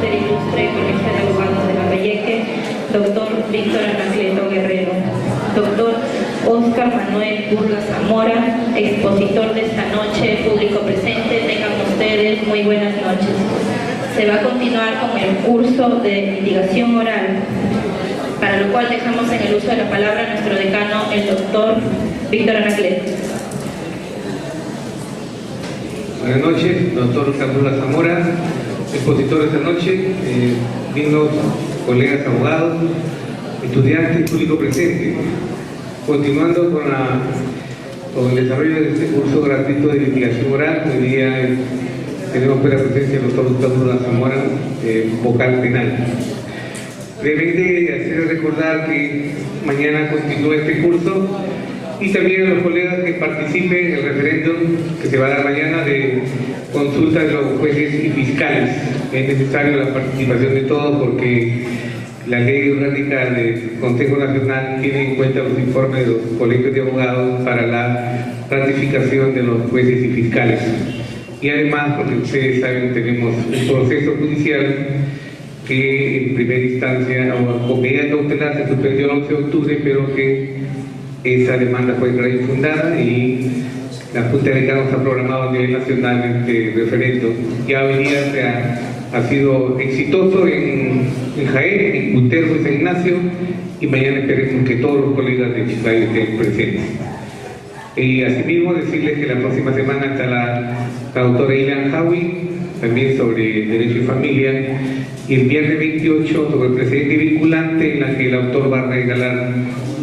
del ilustre Colegio de Abogados de Lambayeque, doctor Víctor Anacleto Guerrero, doctor Óscar Manuel Burga Zamora, expositor de esta noche, público presente, tengan ustedes muy buenas noches. Se va a continuar con el curso de litigación oral, para lo cual dejamos en el uso de la palabra a nuestro decano, el doctor Víctor Anacleto. Buenas noches, doctor Burga Zamora, expositor esta noche, dignos colegas abogados, estudiantes, público presente. Continuando con el desarrollo de este curso gratuito de litigación oral, hoy día tenemos la presencia del doctor Burga Zamora, vocal penal. Brevemente, hacer recordar que mañana continúa este curso y también a los colegas que participen en el referéndum que se va a dar mañana de consulta de los jueces y fiscales. Es necesario la participación de todos porque la ley orgánica del Consejo Nacional tiene en cuenta los informes de los colegios de abogados para la ratificación de los jueces y fiscales. Y además, porque ustedes saben, tenemos un proceso judicial que en primera instancia, o con medida cautelar, se suspendió el 11 de octubre, pero que esa demanda fue infundada y la Junta de Decanos ha programado a nivel nacional este referéndum. Ya hoy día ha sido exitoso en Jaén, en Cutervo y San Ignacio, y mañana esperemos que todos los colegas de Chiclayo estén presentes. Y asimismo decirles que la próxima semana está la doctora Ilan Hawi, también sobre Derecho y Familia, y el viernes 28 sobre el precedente vinculante, en la que el autor va a regalar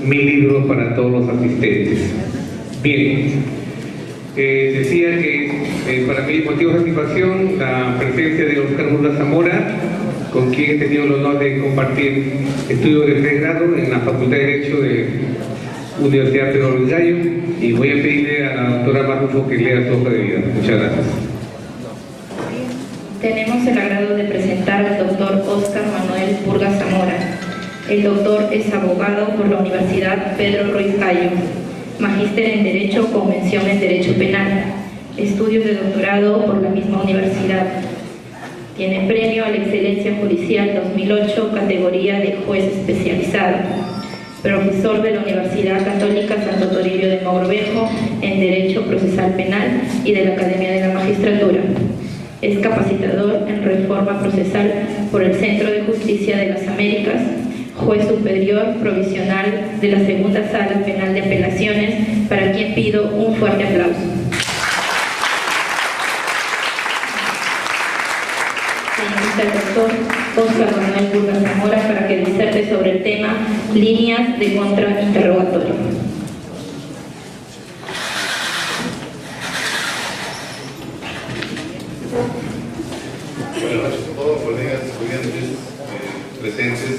1000 libros para todos los asistentes. Bien, decía que para mí es motivo de satisfacción la presencia de Óscar Burga Zamora, con quien he tenido el honor de compartir estudios de pregrado en la Facultad de Derecho de Universidad Pedro del Gallo, y voy a pedirle a la doctora Marrufo que lea su hoja de vida. Muchas gracias. Tenemos el agrado de presentar al doctor Óscar Manuel Burga Zamora. El doctor es abogado por la Universidad Pedro Ruiz Gallo, magíster en Derecho con mención en Derecho Penal, estudios de doctorado por la misma universidad. Tiene premio a la Excelencia Judicial 2008, categoría de juez especializado. Profesor de la Universidad Católica Santo Toribio de Mogrovejo en Derecho Procesal Penal y de la Academia de la Magistratura. Es capacitador en Reforma Procesal por el Centro de Justicia de las Américas, juez superior provisional de la Segunda Sala Penal de Apelaciones, para quien pido un fuerte aplauso. Se invita al doctor Óscar Manuel Burga Zamora para que diserte sobre el tema líneas de contrainterrogatorio. Buenas noches a todos, colegas, estudiantes presentes.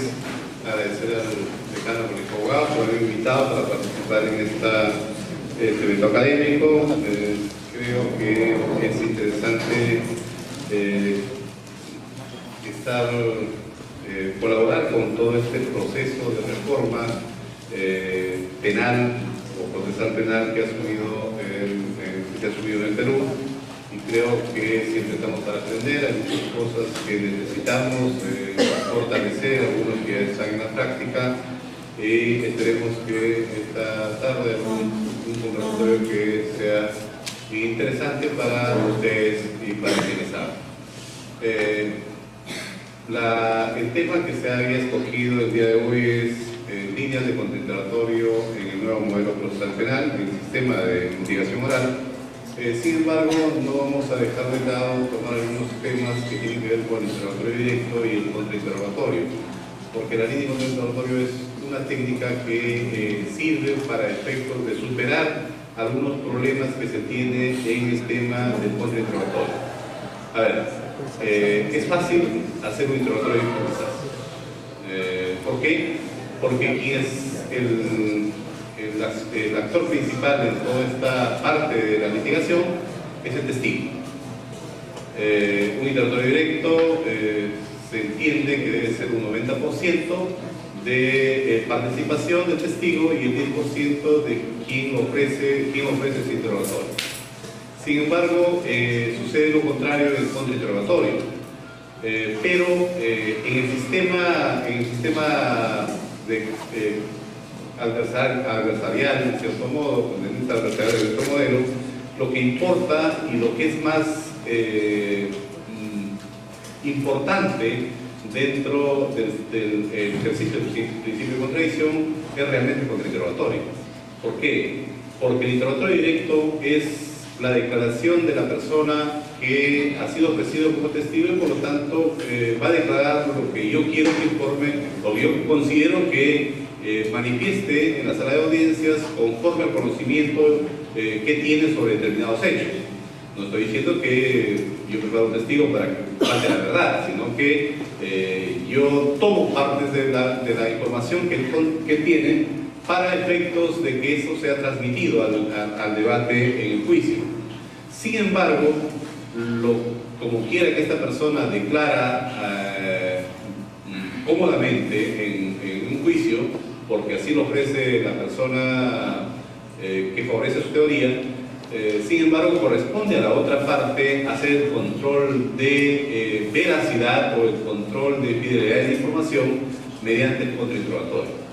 Agradecer al decano Colegio de Abogados por haberme invitado para participar en este evento académico. Creo que es interesante colaborar con todo este proceso de reforma penal o procesal penal que ha subido en el Perú. Y creo que siempre estamos para aprender, hay muchas cosas que necesitamos fortalecer, algunos que ya están en la práctica, y esperemos que esta tarde haya un conversatorio que sea interesante para ustedes y para quienes saben. El tema que se había escogido el día de hoy es líneas de contrainterrogatorio en el nuevo modelo procesal penal, en el sistema de litigación oral. Sin embargo, no vamos a dejar de lado tomar algunos temas que tienen que ver con el interrogatorio directo y el contrainterrogatorio, porque la línea de contrainterrogatorio es una técnica que sirve para efectos de superar algunos problemas que se tienen en el tema del contrainterrogatorio. A ver, es fácil hacer un interrogatorio improvisado. ¿Por qué? Porque quien es el actor principal en toda esta parte de la litigación es el testigo. Un interrogatorio directo se entiende que debe ser un 90% de participación del testigo y el 10% de quien ofrece ese interrogatorio. Sin embargo, sucede lo contrario en el contrainterrogatorio. pero en el sistema adversarial, en cierto modo, con el adversarial de nuestro modelo, lo que importa y lo que es más importante dentro del ejercicio del principio de contradicción es realmente el contrainterrogatorio. ¿Por qué? Porque el interrogatorio directo es la declaración de la persona que ha sido ofrecido como testigo y por lo tanto va a declarar lo que yo quiero que informe o yo considero que manifieste en la sala de audiencias conforme al conocimiento que tiene sobre determinados hechos. No estoy diciendo que yo preparo un testigo para que falte la verdad, sino que yo tomo partes de la información que él tiene para efectos de que eso sea transmitido al debate en el juicio. Sin embargo, como quiera que esta persona declara cómodamente en un juicio, porque así lo ofrece la persona que favorece su teoría, sin embargo corresponde a la otra parte hacer el control de veracidad o el control de fidelidad de la información mediante el contrainterrogatorio.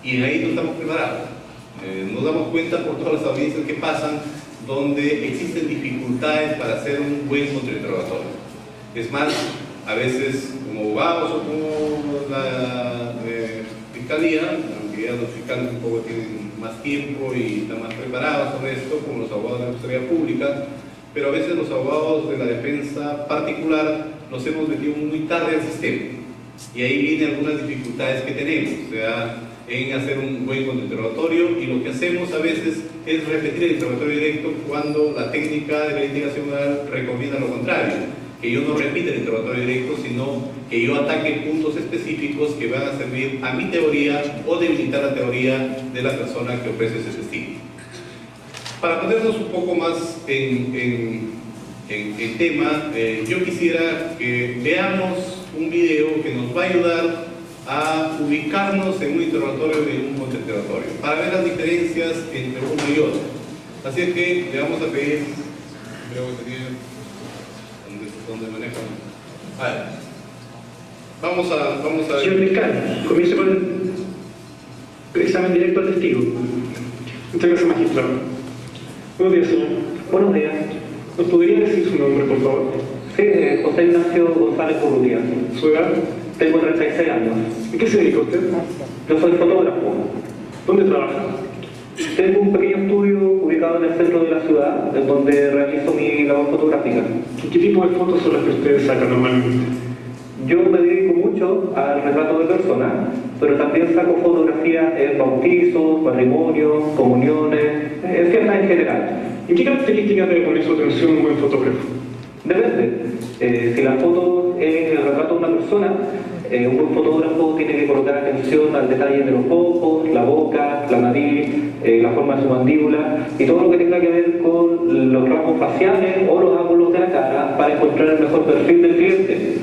Y en ahí no estamos preparados. Nos damos cuenta por todas las audiencias que pasan donde existen dificultades para hacer un buen contrainterrogatorio. Es más, a veces como abogados o como la fiscalía, aunque ya los fiscales un poco tienen más tiempo y están más preparados sobre esto, como los abogados de la Defensoría Pública, pero a veces los abogados de la defensa particular nos hemos metido muy tarde al sistema. Y ahí vienen algunas dificultades que tenemos, o sea, en hacer un buen contrainterrogatorio, y lo que hacemos a veces es repetir el interrogatorio directo cuando la técnica de la litigación oral recomienda lo contrario, que yo no repita el interrogatorio directo, sino que yo ataque puntos específicos que van a servir a mi teoría o debilitar la teoría de la persona que ofrece ese testigo. Para ponernos un poco más en tema, yo quisiera que veamos un video que nos va a ayudar a ubicarnos en un interrogatorio y en un contrainterrogatorio, para ver las diferencias entre uno y otro. Así es que le vamos a pedir, creo que tenía donde manejan. A ver, vamos a Señor fiscal, comience con el examen directo al testigo. Muchas gracias, magistrado. Buenos días, señor. Buenos días. ¿Nos podría decir su nombre, por favor? Sí, José Ignacio González Urrutia. ¿Su edad? Tengo 36 años. ¿En qué se dedica usted? Yo soy fotógrafo. ¿Dónde trabaja? Tengo un pequeño estudio ubicado en el centro de la ciudad, en donde realizo mi labor fotográfica. ¿Y qué tipo de fotos son las que ustedes sacan normalmente? Yo me dedico mucho al retrato de personas, pero también saco fotografías en bautizos, matrimonios, comuniones, en fiestas en general. ¿En qué características debe poner su atención un buen fotógrafo? Depende. Si la foto es el retrato de una persona, un buen fotógrafo tiene que colocar atención al detalle de los ojos, la boca, la nariz, la forma de su mandíbula y todo lo que tenga que ver con los rasgos faciales o los ángulos de la cara para encontrar el mejor perfil del cliente.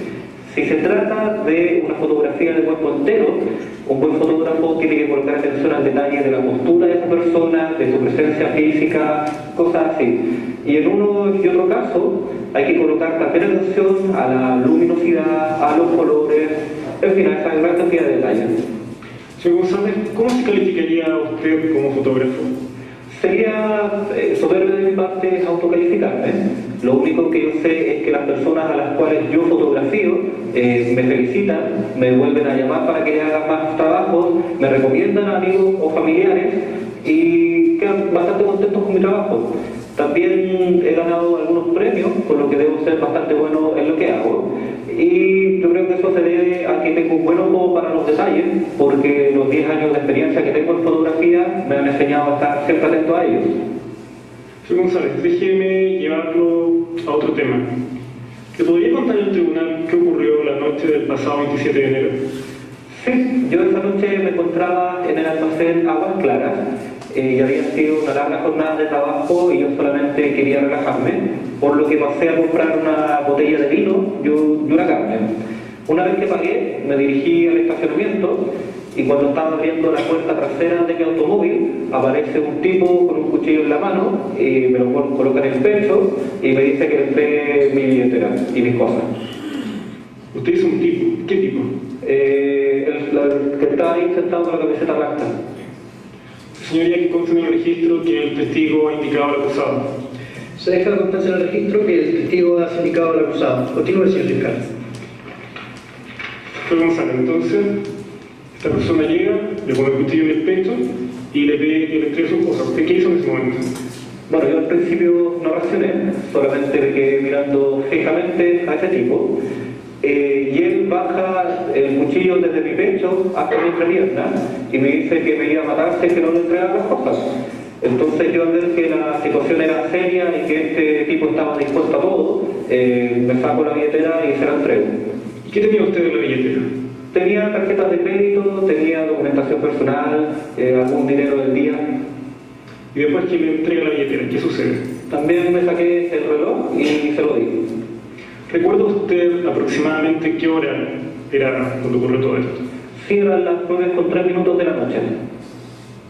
Si se trata de una fotografía de cuerpo entero, un buen fotógrafo tiene que colocar atención al detalle de la postura de esa persona, de su presencia física, cosas así. Y en uno y otro caso hay que colocar también atención a la luminosidad, a los colores, en fin, a esa gran cantidad de detalles. Señor González, ¿cómo se calificaría usted como fotógrafo? Sería soberbio de mi parte autocalificarme. Lo único que yo sé es que las personas a las cuales yo fotografío me felicitan, me vuelven a llamar para que le haga más trabajos, me recomiendan a amigos o familiares y quedan bastante contentos con mi trabajo. También he ganado algunos premios, por lo que debo ser bastante bueno en lo que hago. Y yo creo que eso se debe a que tengo un buen ojo para los detalles, porque los 10 años de experiencia que tengo en fotografía me han enseñado a estar siempre atento a ellos. Señor González, déjeme llevarlo a otro tema. ¿Le podría contar al tribunal qué ocurrió la noche del pasado 27 de enero? Sí, yo esa noche me encontraba en el almacén Aguas Claras. Y había sido una larga jornada de trabajo y yo solamente quería relajarme, por lo que pasé a comprar una botella de vino y una carne. Una vez que pagué, me dirigí al estacionamiento y cuando estaba abriendo la puerta trasera de mi automóvil, aparece un tipo con un cuchillo en la mano y me lo coloca en el pecho y me dice que le entregue mi billetera y mis cosas. Usted hizo un tipo. ¿Qué tipo? El que está ahí sentado con la camiseta blanca. Señoría, que consta en el registro que el testigo ha indicado al acusado. Se deja constancia en el registro que el testigo ha indicado al acusado. Continúe, señor fiscal. Fue González, entonces, esta persona llega, le pone el cuchillo en el pecho y le pide que le entregue sus cosas. ¿Usted qué hizo en ese momento? Bueno, yo al principio no reaccioné, solamente me quedé mirando fijamente a ese tipo. Y él baja el cuchillo desde mi pecho hasta mi entrepierna y me dice que me iba a matar si es que no le entregaba las cosas. Entonces yo al ver que la situación era seria y que este tipo estaba dispuesto a todo, me saco la billetera y se la entrego. ¿Y qué tenía usted en la billetera? Tenía tarjetas de crédito, tenía documentación personal, algún dinero del día. Y después que le entrega la billetera, ¿qué sucede? También me saqué el reloj y se lo di. ¿Recuerda usted aproximadamente qué hora era cuando ocurrió todo esto? Sí, eran las 9:03 de la noche.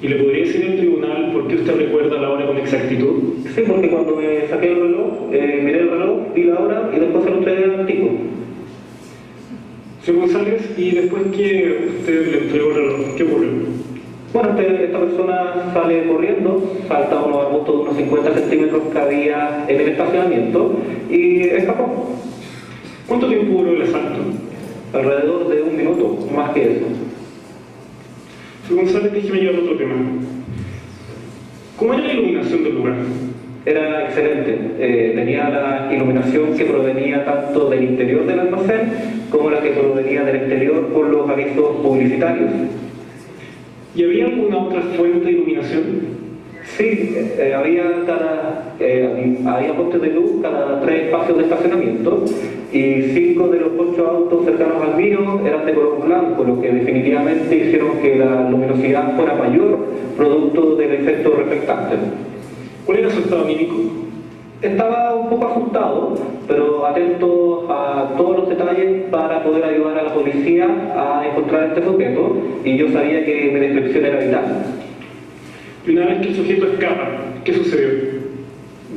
¿Y le podría decir al tribunal por qué usted recuerda la hora con exactitud? Sí, porque cuando me saqué el reloj, miré el reloj, vi la hora y después se lo entregué al tipo. Señor González, y después que usted le entregó el reloj, ¿qué ocurrió? Bueno, esta persona sale corriendo, salta a unos arbustos de unos 50 centímetros que había en el estacionamiento y escapó. ¿Cuánto tiempo duró el asalto? Alrededor de 1 minuto, más que eso. Señor González, déjeme llevar a otro tema. ¿Cómo era la iluminación del lugar? Era excelente, tenía la iluminación que provenía tanto del interior del almacén como la que provenía del exterior por los avisos publicitarios. ¿Y había alguna otra fuente de iluminación? Sí, había postes de luz cada 3 espacios de estacionamiento y 5 de los 8 autos cercanos al mío eran de color blanco, lo que definitivamente hicieron que la luminosidad fuera mayor, producto del efecto reflectante. ¿Cuál era su estado anímico? Estaba un poco asustado, pero atento a todos los detalles para poder ayudar a la policía a encontrar este sujeto, y yo sabía que mi descripción era vital. Y una vez que el sujeto escapa, ¿qué sucedió?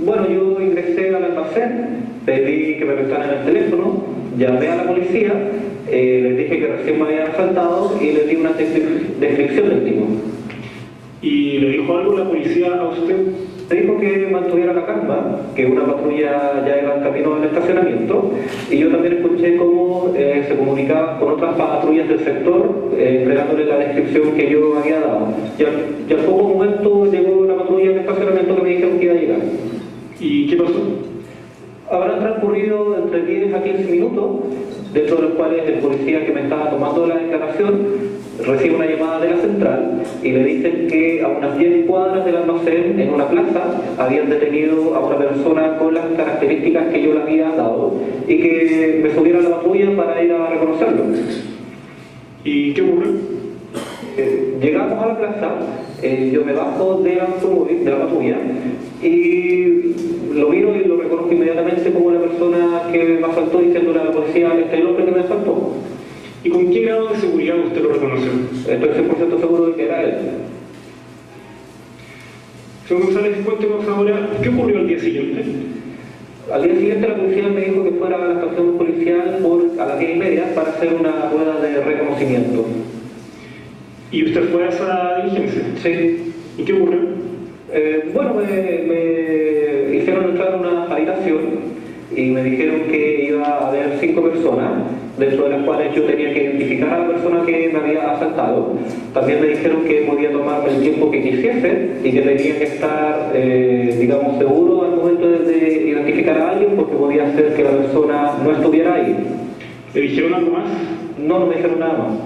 Bueno, yo ingresé al almacén, pedí que me prestaran el teléfono, llamé a la policía, les dije que recién me habían asaltado y les di una descripción del tipo. ¿Y le dijo algo la policía a usted? Me dijo que mantuviera la calma, que una patrulla ya iba en camino al estacionamiento, y yo también escuché cómo se comunicaba con otras patrullas del sector, entregándole la descripción que yo había dado. Y al poco momento llegó la patrulla del estacionamiento que me dijeron que iba a llegar. ¿Y qué pasó? Habrán transcurrido entre 10 a 15 minutos, dentro de los cuales el policía que me estaba tomando la declaración recibe una llamada de la central y le dicen que a unas 10 cuadras del almacén, en una plaza, habían detenido a una persona con las características que yo le había dado y que me subiera a la patrulla para ir a reconocerlo. ¿Y qué ocurrió? Llegamos a la plaza, yo me bajo de la patrulla y lo miro y lo reconozco inmediatamente como la persona que me asaltó, diciéndole a la policía: este es el hombre que me asaltó. ¿Y con qué grado de seguridad usted lo reconoció? Estoy 100% seguro de que era él. Señor González, cuéntenos ahora, ¿qué ocurrió al día siguiente? Al día siguiente la policía me dijo que fuera a la estación policial a las 10:30 para hacer una rueda de reconocimiento. ¿Y usted fue a esa diligencia? Sí. ¿Y qué ocurrió? Bueno, me hicieron entrar a una habitación y me dijeron que iba a haber 5 personas, dentro de las cuales yo tenía que identificar a la persona que me había asaltado. También me dijeron que podía tomarme el tiempo que quisiese y que tenía que estar, digamos, seguro al momento de identificar a alguien, porque podía ser que la persona no estuviera ahí. ¿Le dijeron algo más? No, no me dijeron nada más.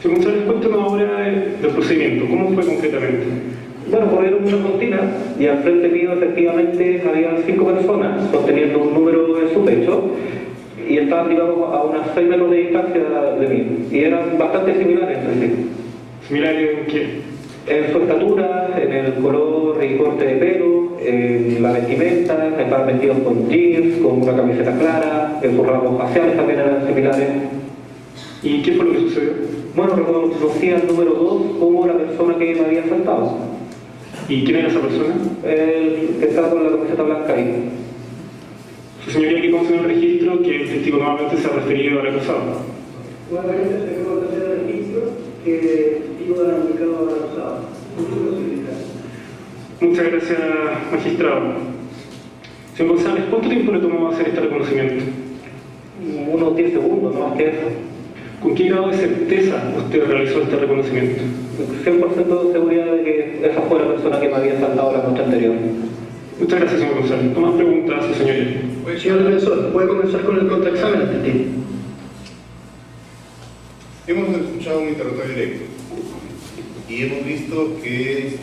Señor González, cuéntenos ahora del procedimiento. ¿Cómo fue concretamente? Bueno, corrieron una cortina y al frente mío efectivamente había 5 personas sosteniendo un número en su pecho y estaban, digamos, a unas 6 metros de distancia de mí, y eran bastante similares entre sí. ¿Similares en qué? En su estatura, en el color y corte de pelo, en la vestimenta, estaban vestidos con jeans, con una camiseta clara, en sus rasgos faciales también eran similares. ¿Y qué fue lo que sucedió? Bueno, reconocí al número 2 como la persona que me había asaltado. ¿Y quién era esa persona? El que estaba con la camiseta blanca ahí. Su señoría, que consta en el registro que el testigo nuevamente se ha referido al acusado. Nuevamente se reconoce en el registro que el testigo ha indicado al acusado. Muchas gracias, magistrado. Señor González, ¿cuánto tiempo le tomó hacer este reconocimiento? Unos 10 segundos, no más que eso. ¿Con qué grado de certeza usted realizó este reconocimiento? 100% de seguridad de que esa fue la persona que me había saltado la noche anterior. Muchas gracias, señor González. ¿No más preguntas, su señoría? Señor defensor, ¿puede comenzar con el contraexamen al testigo? Hemos escuchado un interrogatorio directo y hemos visto que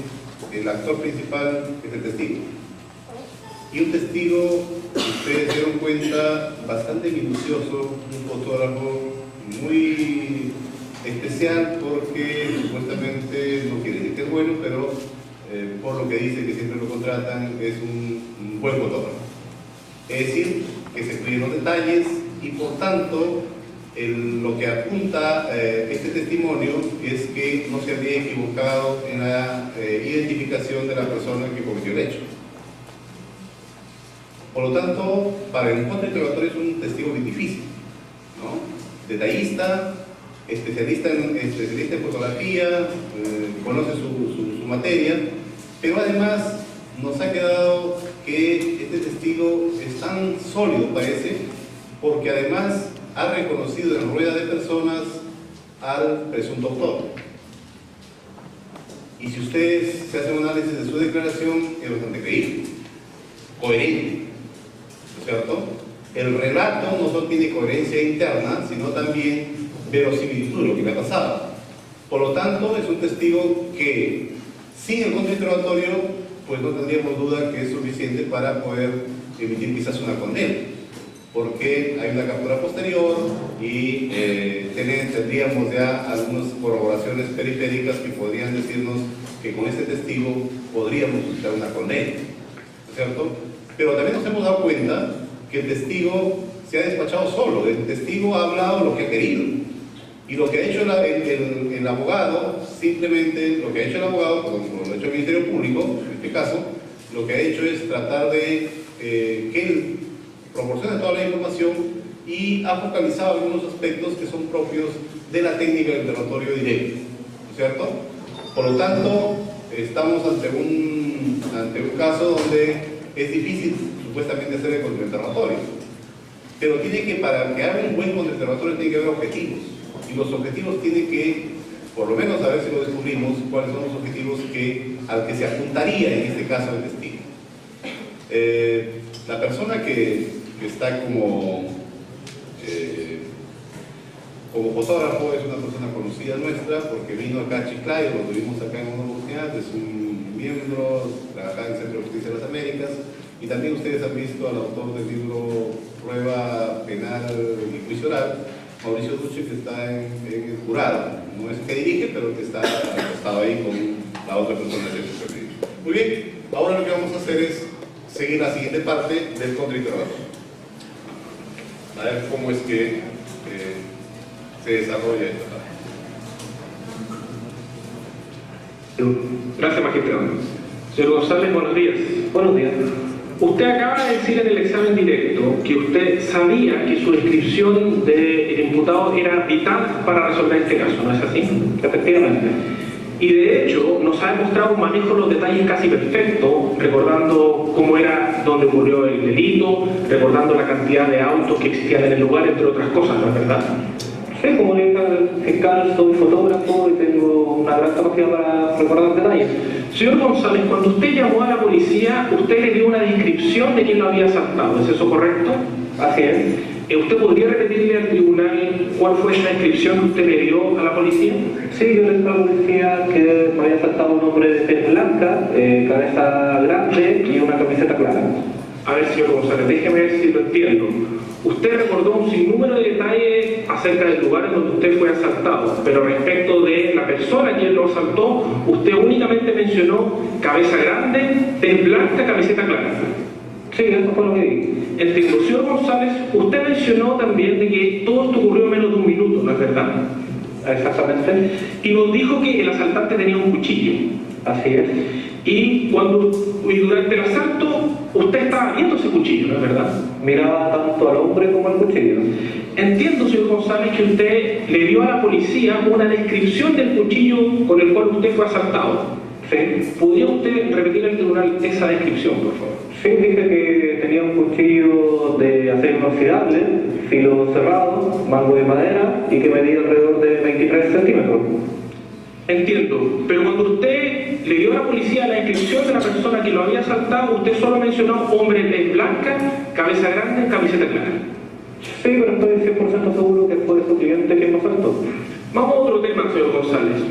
el actor principal es el testigo. Y un testigo, ustedes se dieron cuenta, bastante minucioso, un fotógrafo muy especial porque supuestamente no quiere decir que es bueno, pero por lo que dice que siempre lo contratan, es un buen fotógrafo. Es decir, que se cuiden los detalles y por tanto lo que apunta este testimonio es que no se había equivocado en la identificación de la persona que cometió el hecho. Por lo tanto, para el contrainterrogatorio es un testigo muy difícil, ¿no? Detallista, especialista en fotografía, conoce su materia, pero además nos ha quedado que este testigo es tan sólido, parece, porque además ha reconocido en rueda de personas al presunto autor. Y si ustedes se hacen un análisis de su declaración, es bastante creíble, coherente, ¿no es cierto? El relato no solo tiene coherencia interna, sino también verosimilitud, lo que le ha pasado. Por lo tanto, es un testigo que, sin el contrainterrogatorio, pues no tendríamos duda que es suficiente para poder emitir quizás una condena, porque hay una captura posterior y tendríamos ya algunas corroboraciones periféricas que podrían decirnos que con este testigo podríamos buscar una condena, ¿no es cierto? Pero también nos hemos dado cuenta que el testigo se ha despachado solo, el testigo ha hablado lo que ha querido. Y lo que ha hecho el abogado, simplemente lo que ha hecho el abogado, como lo ha hecho el Ministerio Público, en este caso, lo que ha hecho es tratar de que él proporcione toda la información y ha focalizado algunos aspectos que son propios de la técnica del interrogatorio directo, ¿no es cierto? Por lo tanto, estamos ante un caso donde es difícil supuestamente hacer el contrainterrogatorio, pero para que haga un buen contrainterrogatorio tiene que haber objetivos. Y los objetivos tienen que, por lo menos a ver si lo descubrimos, cuáles son los objetivos al que se apuntaría en este caso el testigo. La persona que está como fotógrafo es una persona conocida nuestra porque vino acá a Chiclayo, lo tuvimos acá en una oportunidad, es un miembro, trabaja en el Centro de Justicia de las Américas y también ustedes han visto al autor del libro Prueba Penal y Juicio Oral, Mauricio Duche, que está en el jurado, no es el que dirige, pero que está acostado ahí con la otra persona que se perdió. Muy bien, ahora lo que vamos a hacer es seguir la siguiente parte del contrainterrogatorio. A ver cómo es que se desarrolla esta parte. Gracias, magistrado. Señor González, buenos días. Buenos días. Usted acaba de decir en el examen directo que usted sabía que su descripción del imputado era vital para resolver este caso, ¿no es así? Efectivamente. Y de hecho nos ha demostrado un manejo de los detalles casi perfecto, recordando cómo era donde ocurrió el delito, recordando la cantidad de autos que existían en el lugar, entre otras cosas, ¿no es verdad? Sí, como le dije al fiscal, soy fotógrafo y tengo una gran capacidad para recordar detalles. Señor González, cuando usted llamó a la policía, usted le dio una descripción de quién lo había asaltado, ¿es eso correcto? Así es. ¿Usted podría repetirle al tribunal cuál fue esa descripción que usted le dio a la policía? Sí, yo le dije a la policía que me había asaltado un hombre de tez blanca, cabeza grande y una camiseta clara. A ver, señor González, déjeme ver si lo entiendo. Usted recordó un sinnúmero de detalles acerca del lugar en donde usted fue asaltado, pero respecto de la persona quien lo asaltó, usted únicamente mencionó cabeza grande, tez blanca, camiseta clara. Sí, eso fue lo que dije. Entiendo. Señor González, usted mencionó también de que todo esto ocurrió en menos de un minuto, ¿no es verdad? Exactamente. Y nos dijo que el asaltante tenía un cuchillo. Así es. Y durante el asalto, Usted estaba viendo ese cuchillo, ¿no es verdad? Miraba tanto al hombre como al cuchillo. Entiendo, señor González, que usted le dio a la policía una descripción del cuchillo con el cual usted fue asaltado. Sí. ¿Podría usted repetir al tribunal esa descripción, por favor? Sí, dije que tenía un cuchillo de acero inoxidable, filo cerrado, mango de madera y que medía alrededor de 23 centímetros. Entiendo, pero cuando usted le dio a la policía la descripción de la persona que lo había asaltado, usted solo mencionó hombre de tez blanca, cabeza grande, camiseta clara. Sí, pero estoy 100% seguro que fue su cliente quien me asaltó. Vamos a otro tema, señor González.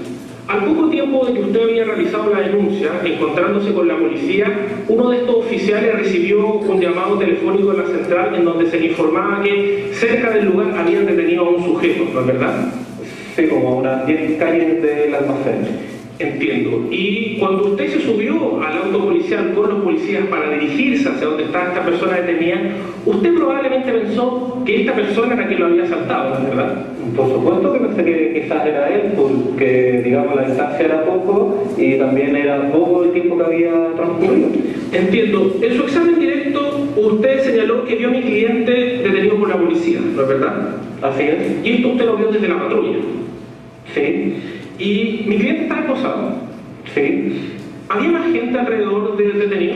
Al poco tiempo de que usted había realizado la denuncia, encontrándose con la policía, uno de estos oficiales recibió un llamado telefónico en la central en donde se le informaba que cerca del lugar habían detenido a un sujeto, ¿no es verdad? Sí, como a unas 10 calles del almacén. Entiendo. Y cuando usted se subió al auto policial con los policías para dirigirse hacia donde estaba esta persona detenida, usted probablemente pensó que esta persona era quien lo había asaltado, ¿no es verdad? Por supuesto que pensé que quizás era él, porque digamos la distancia era poco y también era poco el tiempo que había transcurrido. Entiendo. En su examen directo, usted señaló que vio a mi cliente detenido por la policía, ¿no es verdad? Así es. Y esto usted lo vio desde la patrulla. Sí. Y mi cliente estaba esposado. Sí. ¿Había más gente alrededor del detenido?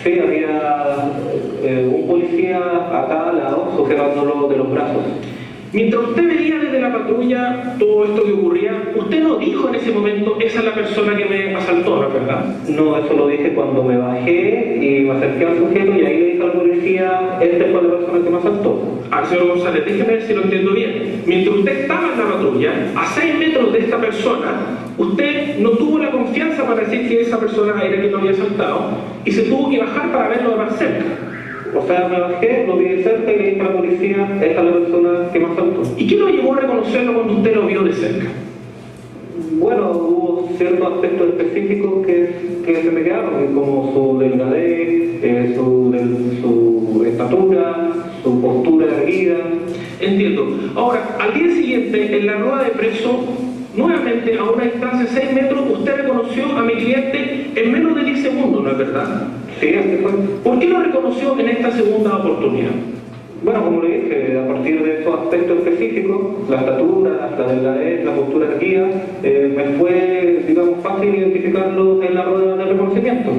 Sí, había un policía acá al lado sujetándolo de los brazos. Mientras usted veía desde la patrulla todo esto que ocurría, usted no dijo en ese momento, esa es la persona que me asaltó, ¿no es verdad? No, eso lo dije cuando me bajé y me acerqué al sujeto y ahí le dije al policía, este fue la persona que me asaltó. Señor González, déjeme ver si lo entiendo bien. Mientras usted estaba en la patrulla, a 6 metros de esta persona, usted no tuvo la confianza para decir que esa persona era quien lo había asaltado y se tuvo que bajar para verlo de más cerca. O sea, me bajé, lo vi de cerca y le dije a la policía, esta es la persona que me asaltó. ¿Y qué lo llevó a reconocerlo cuando usted lo vio de cerca? Bueno, hubo ciertos aspectos específicos que se me quedaron, como su delgadez, su estatura, su postura erguida. Entiendo. Ahora, al día siguiente, en la rueda de preso, nuevamente a una distancia de 6 metros, usted reconoció a mi cliente en menos de 10 segundos, ¿no es verdad? Sí, así fue. ¿Por qué lo reconoció en esta segunda oportunidad? Bueno, como le dije, a partir de esos aspectos específicos, la estatura, la delgadez, la postura erguida, me fue, digamos, fácil identificarlo en la rueda de reconocimiento.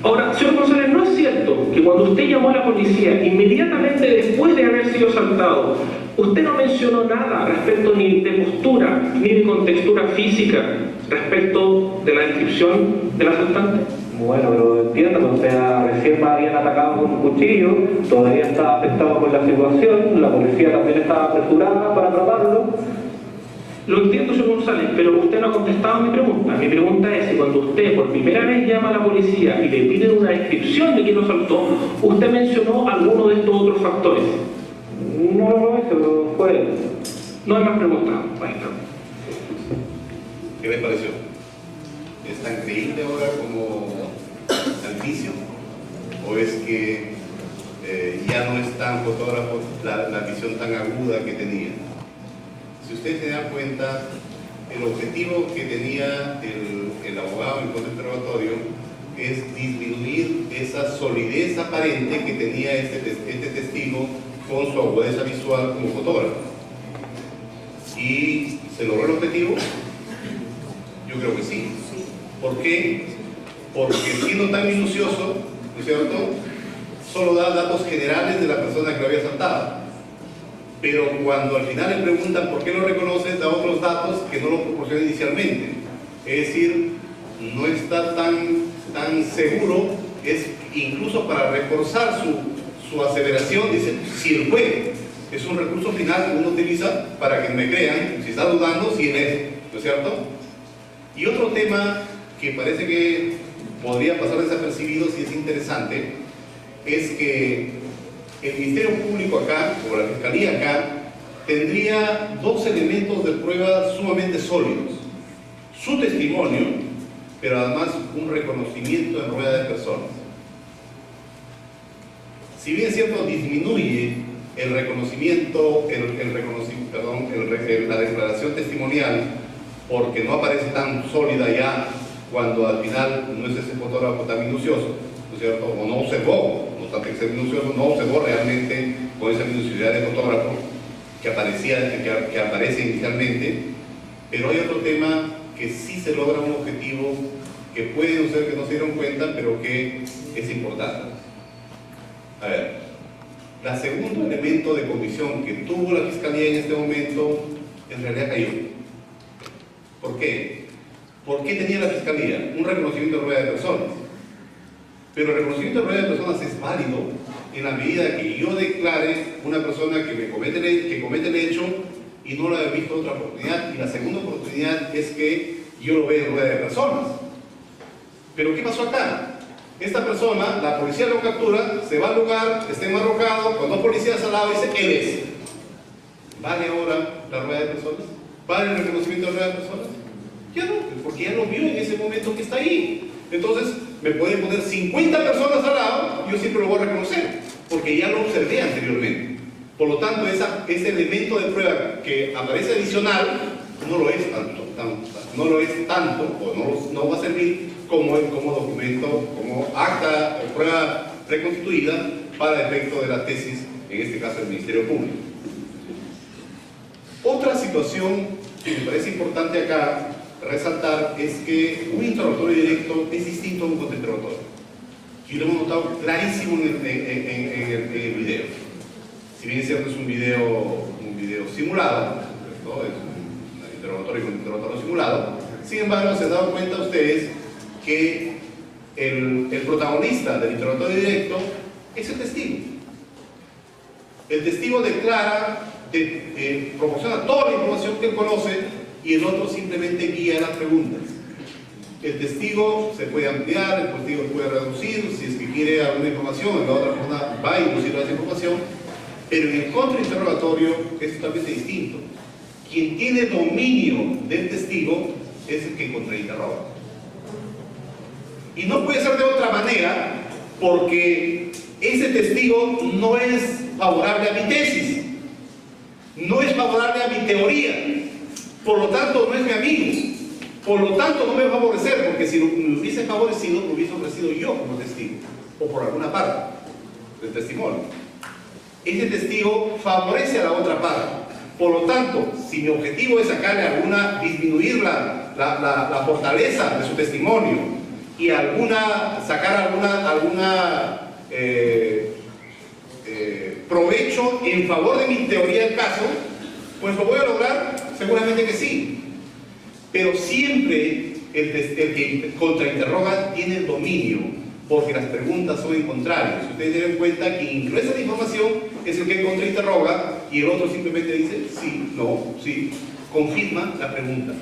Ahora, señor González, ¿no es cierto que cuando usted llamó a la policía, inmediatamente después de haber sido asaltado, usted no mencionó nada respecto ni de postura, ni de contextura física respecto de la descripción del asaltante? Bueno, pero entiendo, o sea, recién me habían atacado con un cuchillo, todavía estaba afectado por la situación, la policía también estaba apresurada para atraparlo. Lo entiendo, señor González, pero usted no ha contestado a mi pregunta. Mi pregunta es si cuando usted por primera vez llama a la policía y le piden una descripción de quién lo asaltó, usted mencionó alguno de estos otros factores. No lo hice, pero fue él. No hay más preguntas, maestro. ¿Qué le pareció? ¿Es tan creíble ahora como al inicio? ¿O es que ya no es tan fotógrafo la visión tan aguda que tenía? Si ustedes se dan cuenta, el objetivo que tenía el abogado en el interrogatorio es disminuir esa solidez aparente que tenía este testigo con su agudeza visual como fotógrafo. ¿Y se logró el objetivo? Yo creo que sí. ¿Por qué? Porque siendo tan minucioso, ¿no es cierto?, solo da datos generales de la persona que lo había asaltado. Pero cuando al final le preguntan por qué lo reconoces, da otros datos que no lo proporciona inicialmente. Es decir, no está tan seguro, es incluso para reforzar su aseveración, dice, si él fue. Es un recurso final que uno utiliza para que me crean, si está dudando, si él es, ¿no es cierto? Y otro tema que parece que podría pasar desapercibido, si es interesante, es que el Ministerio Público acá, o la Fiscalía acá, tendría dos elementos de prueba sumamente sólidos. Su testimonio, pero además un reconocimiento en rueda de personas. Si bien es cierto, disminuye el reconocimiento, la declaración testimonial, porque no aparece tan sólida ya cuando al final no es ese fotógrafo tan minucioso, ¿no ¿no es cierto? O no observó, no obstante que sea minucioso, no observó realmente con esa minuciosidad de fotógrafo que aparece inicialmente. Pero hay otro tema que sí se logra un objetivo que puede no ser que no se dieron cuenta, pero que es importante. A ver, el segundo elemento de comisión que tuvo la Fiscalía en este momento, en realidad cayó. ¿Por qué? ¿Por qué tenía la Fiscalía? Un reconocimiento de rueda de personas. Pero el reconocimiento de rueda de personas es válido en la medida que yo declare una persona que comete el hecho y no lo haya visto otra oportunidad. Y la segunda oportunidad es que yo lo vea en rueda de personas. Pero ¿qué pasó acá? Esta persona, la policía lo captura, se va al lugar, está enmarrocado, con dos policías al lado y dice, él es. ¿Vale ahora la rueda de personas? ¿Vale el reconocimiento de rueda de personas? Ya no, porque ya lo vio en ese momento que está ahí. Entonces, me pueden poner 50 personas al lado, yo siempre lo voy a reconocer, porque ya lo observé anteriormente. Por lo tanto, ese elemento de prueba que aparece adicional, no lo es tanto, o no va a servir como documento, como acta o prueba reconstituida para efecto de la tesis, en este caso del Ministerio Público. Otra situación que me parece importante acá resaltar es que un interrogatorio directo es distinto a un contrainterrogatorio. Y lo hemos notado clarísimo en el video. Si bien es cierto, es un video simulado, ¿no? Es un interrogatorio con interrogatorio simulado. Sin embargo, se han dado cuenta ustedes que el protagonista del interrogatorio directo es el testigo. El testigo declara, proporciona toda la información que él conoce y el otro simplemente guía las preguntas. El testigo se puede ampliar, el testigo puede reducir, si es que quiere alguna información, la otra persona va a inducir esa información, pero en el contrainterrogatorio es totalmente distinto. Quien tiene dominio del testigo es el que contrainterroga. Y no puede ser de otra manera, porque ese testigo no es favorable a mi tesis, no es favorable a mi teoría, por lo tanto no es mi amigo, por lo tanto no me va a favorecer, porque si me hubiese favorecido, me hubiese ofrecido yo como testigo, o por alguna parte del testimonio. Ese testigo favorece a la otra parte. Por lo tanto, si mi objetivo es disminuir la fortaleza de su testimonio y sacar alguna provecho en favor de mi teoría del caso, pues lo voy a lograr, seguramente que sí. Pero siempre el que contrainterroga tiene el dominio, porque las preguntas son en contrario. Si ustedes se dan cuenta, quien ingresa la información es el que contrainterroga y el otro simplemente dice sí, no, sí, confirma la pregunta.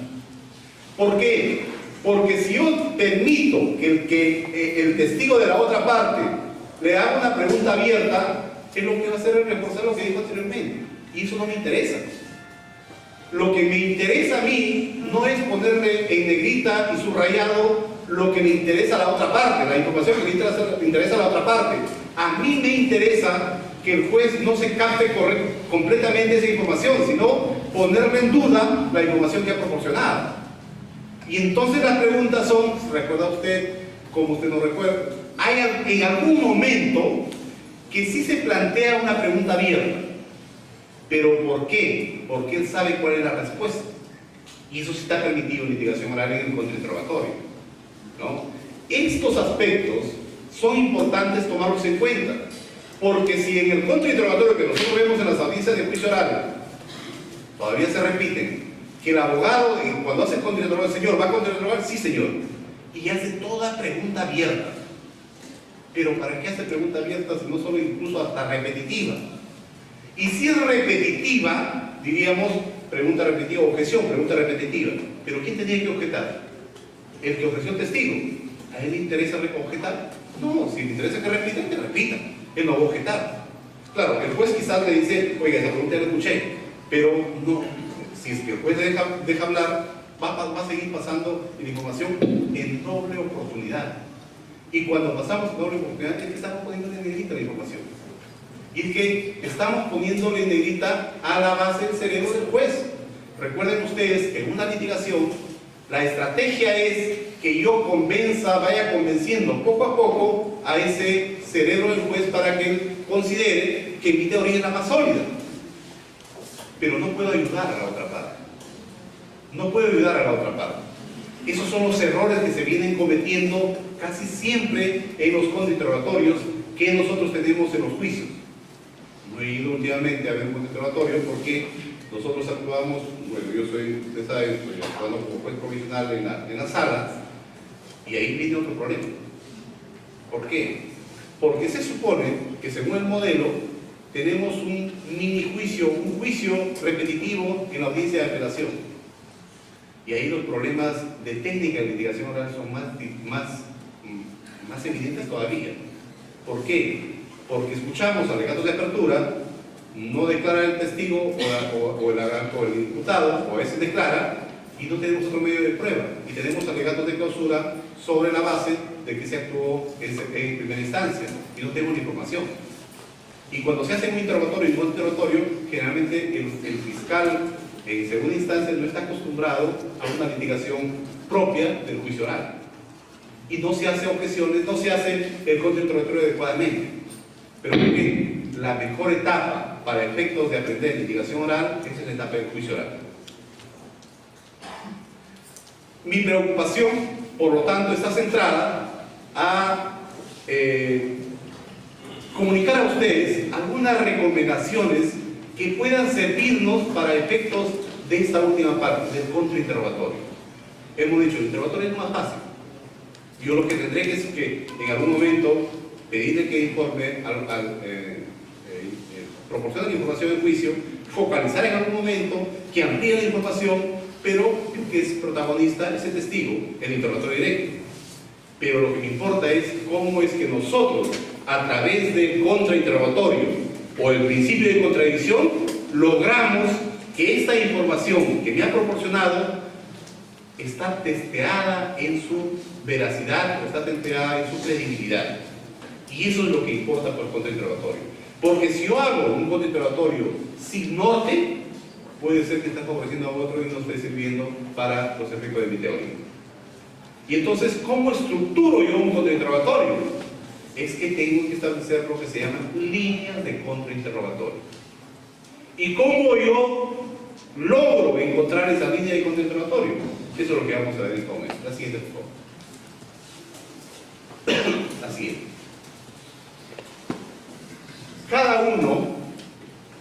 ¿Por qué? Porque si yo permito que el testigo de la otra parte le haga una pregunta abierta, es lo que va a hacer es reforzar lo que dijo anteriormente. Y eso no me interesa. Lo que me interesa a mí no es ponerle en negrita y subrayado lo que le interesa a la otra parte, la información que le interesa a la otra parte. A mí me interesa que el juez no se capte completamente esa información, sino ponerle en duda la información que ha proporcionado. Y entonces las preguntas son, ¿recuerda usted, como usted no recuerda? Hay en algún momento que sí se plantea una pregunta abierta. ¿Pero por qué? Porque él sabe cuál es la respuesta. Y eso sí está permitido en litigación oral en el contrainterrogatorio, ¿no? Estos aspectos son importantes tomarlos en cuenta, porque si en el contrainterrogatorio que nosotros vemos en las audiencias de juicio oral todavía se repiten, que el abogado cuando hace el contrainterrogatorio, señor, ¿va a contrainterrogar? Sí, señor. Y hace toda pregunta abierta. Pero ¿para qué hace pregunta abierta si no solo incluso hasta repetitiva? Y si es repetitiva, diríamos pregunta repetitiva, objeción, pregunta repetitiva. Pero ¿quién tenía que objetar? El que ofreció el testigo. ¿A él le interesa objetar? No, si le interesa que repita. Él no va a objetar. Claro, el juez quizás le dice, oiga, esa pregunta ya la escuché, pero no, si es que el juez deja hablar, va a seguir pasando la información en doble oportunidad. Y cuando pasamos en doble oportunidad, es que estamos poniéndole en negrita la información. Y es que estamos poniéndole en negrita a la base del cerebro del juez. Recuerden ustedes que en una litigación, la estrategia es que yo vaya convenciendo poco a poco a ese cerebro del juez para que considere que mi teoría es la más sólida. Pero no puedo ayudar a la otra parte. No puedo ayudar a la otra parte. Esos son los errores que se vienen cometiendo casi siempre en los contrainterrogatorios que nosotros tenemos en los juicios. No he ido últimamente a ver un contrainterrogatorio porque nosotros actuamos, bueno, yo soy, ustedes saben, estoy actuando como juez provisional en la sala, y ahí viene otro problema. ¿Por qué? Porque se supone que según el modelo tenemos un mini juicio, un juicio repetitivo en la audiencia de apelación. Y ahí los problemas de técnica de litigación oral son más evidentes todavía. ¿Por qué? Porque escuchamos alegatos de apertura, no declara el testigo o el imputado, o a veces declara, y no tenemos otro medio de prueba. Y tenemos alegatos de clausura sobre la base de que se actuó en primera instancia, y no tenemos la información. Y cuando se hace un interrogatorio y un interrogatorio, generalmente el fiscal en segunda instancia no está acostumbrado a una litigación propia del juicio oral. Y no se hace objeciones, no se hace el contrainterrogatorio adecuadamente. Pero ¿por qué? La mejor etapa para efectos de aprender litigación oral es la etapa del juicio oral. Mi preocupación, por lo tanto, está centrada a comunicar a ustedes algunas recomendaciones que puedan servirnos para efectos de esta última parte, del contrainterrogatorio. Hemos dicho, el interrogatorio es más fácil. Yo lo que tendré que es que en algún momento pedirle que informe, proporcione la información del juicio, focalizar en algún momento, que amplíe la información, pero que es protagonista, es el testigo, el interrogatorio directo. Pero lo que me importa es cómo es que nosotros, a través del contrainterrogatorio o el principio de contradicción, logramos que esta información que me ha proporcionado está testeada en su veracidad, o está testeada en su credibilidad. Y eso es lo que importa por el contrainterrogatorio. Porque si yo hago un contrainterrogatorio sin norte, puede ser que esté favoreciendo a otro y no esté sirviendo para los efectos de mi teoría. Y entonces, ¿cómo estructuro yo un contrainterrogatorio? Es que tengo que establecer lo que se llaman líneas de contrainterrogatorio. ¿Y cómo yo logro encontrar esa línea de contrainterrogatorio? Eso es lo que vamos a ver en este momento. La siguiente, por favor. La siguiente. Cada uno,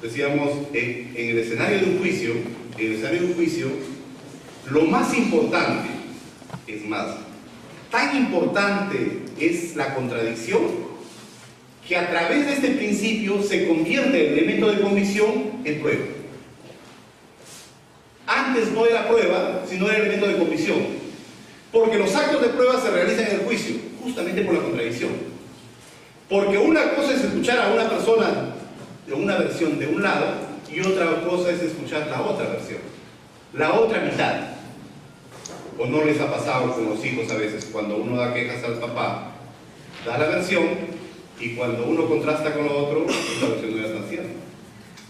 decíamos, en el escenario de un juicio, lo más importante, es más, tan importante es la contradicción, que a través de este principio se convierte el elemento de convicción en prueba. Antes no era prueba, sino era elemento de convicción. Porque los actos de prueba se realizan en el juicio, justamente por la contradicción. Porque una cosa es escuchar a una persona de una versión de un lado, y otra cosa es escuchar la otra versión, la otra mitad. ¿O no les ha pasado con los hijos a veces, cuando uno da quejas al papá, da la versión, y cuando uno contrasta con lo otro, esa versión no era tan cierta?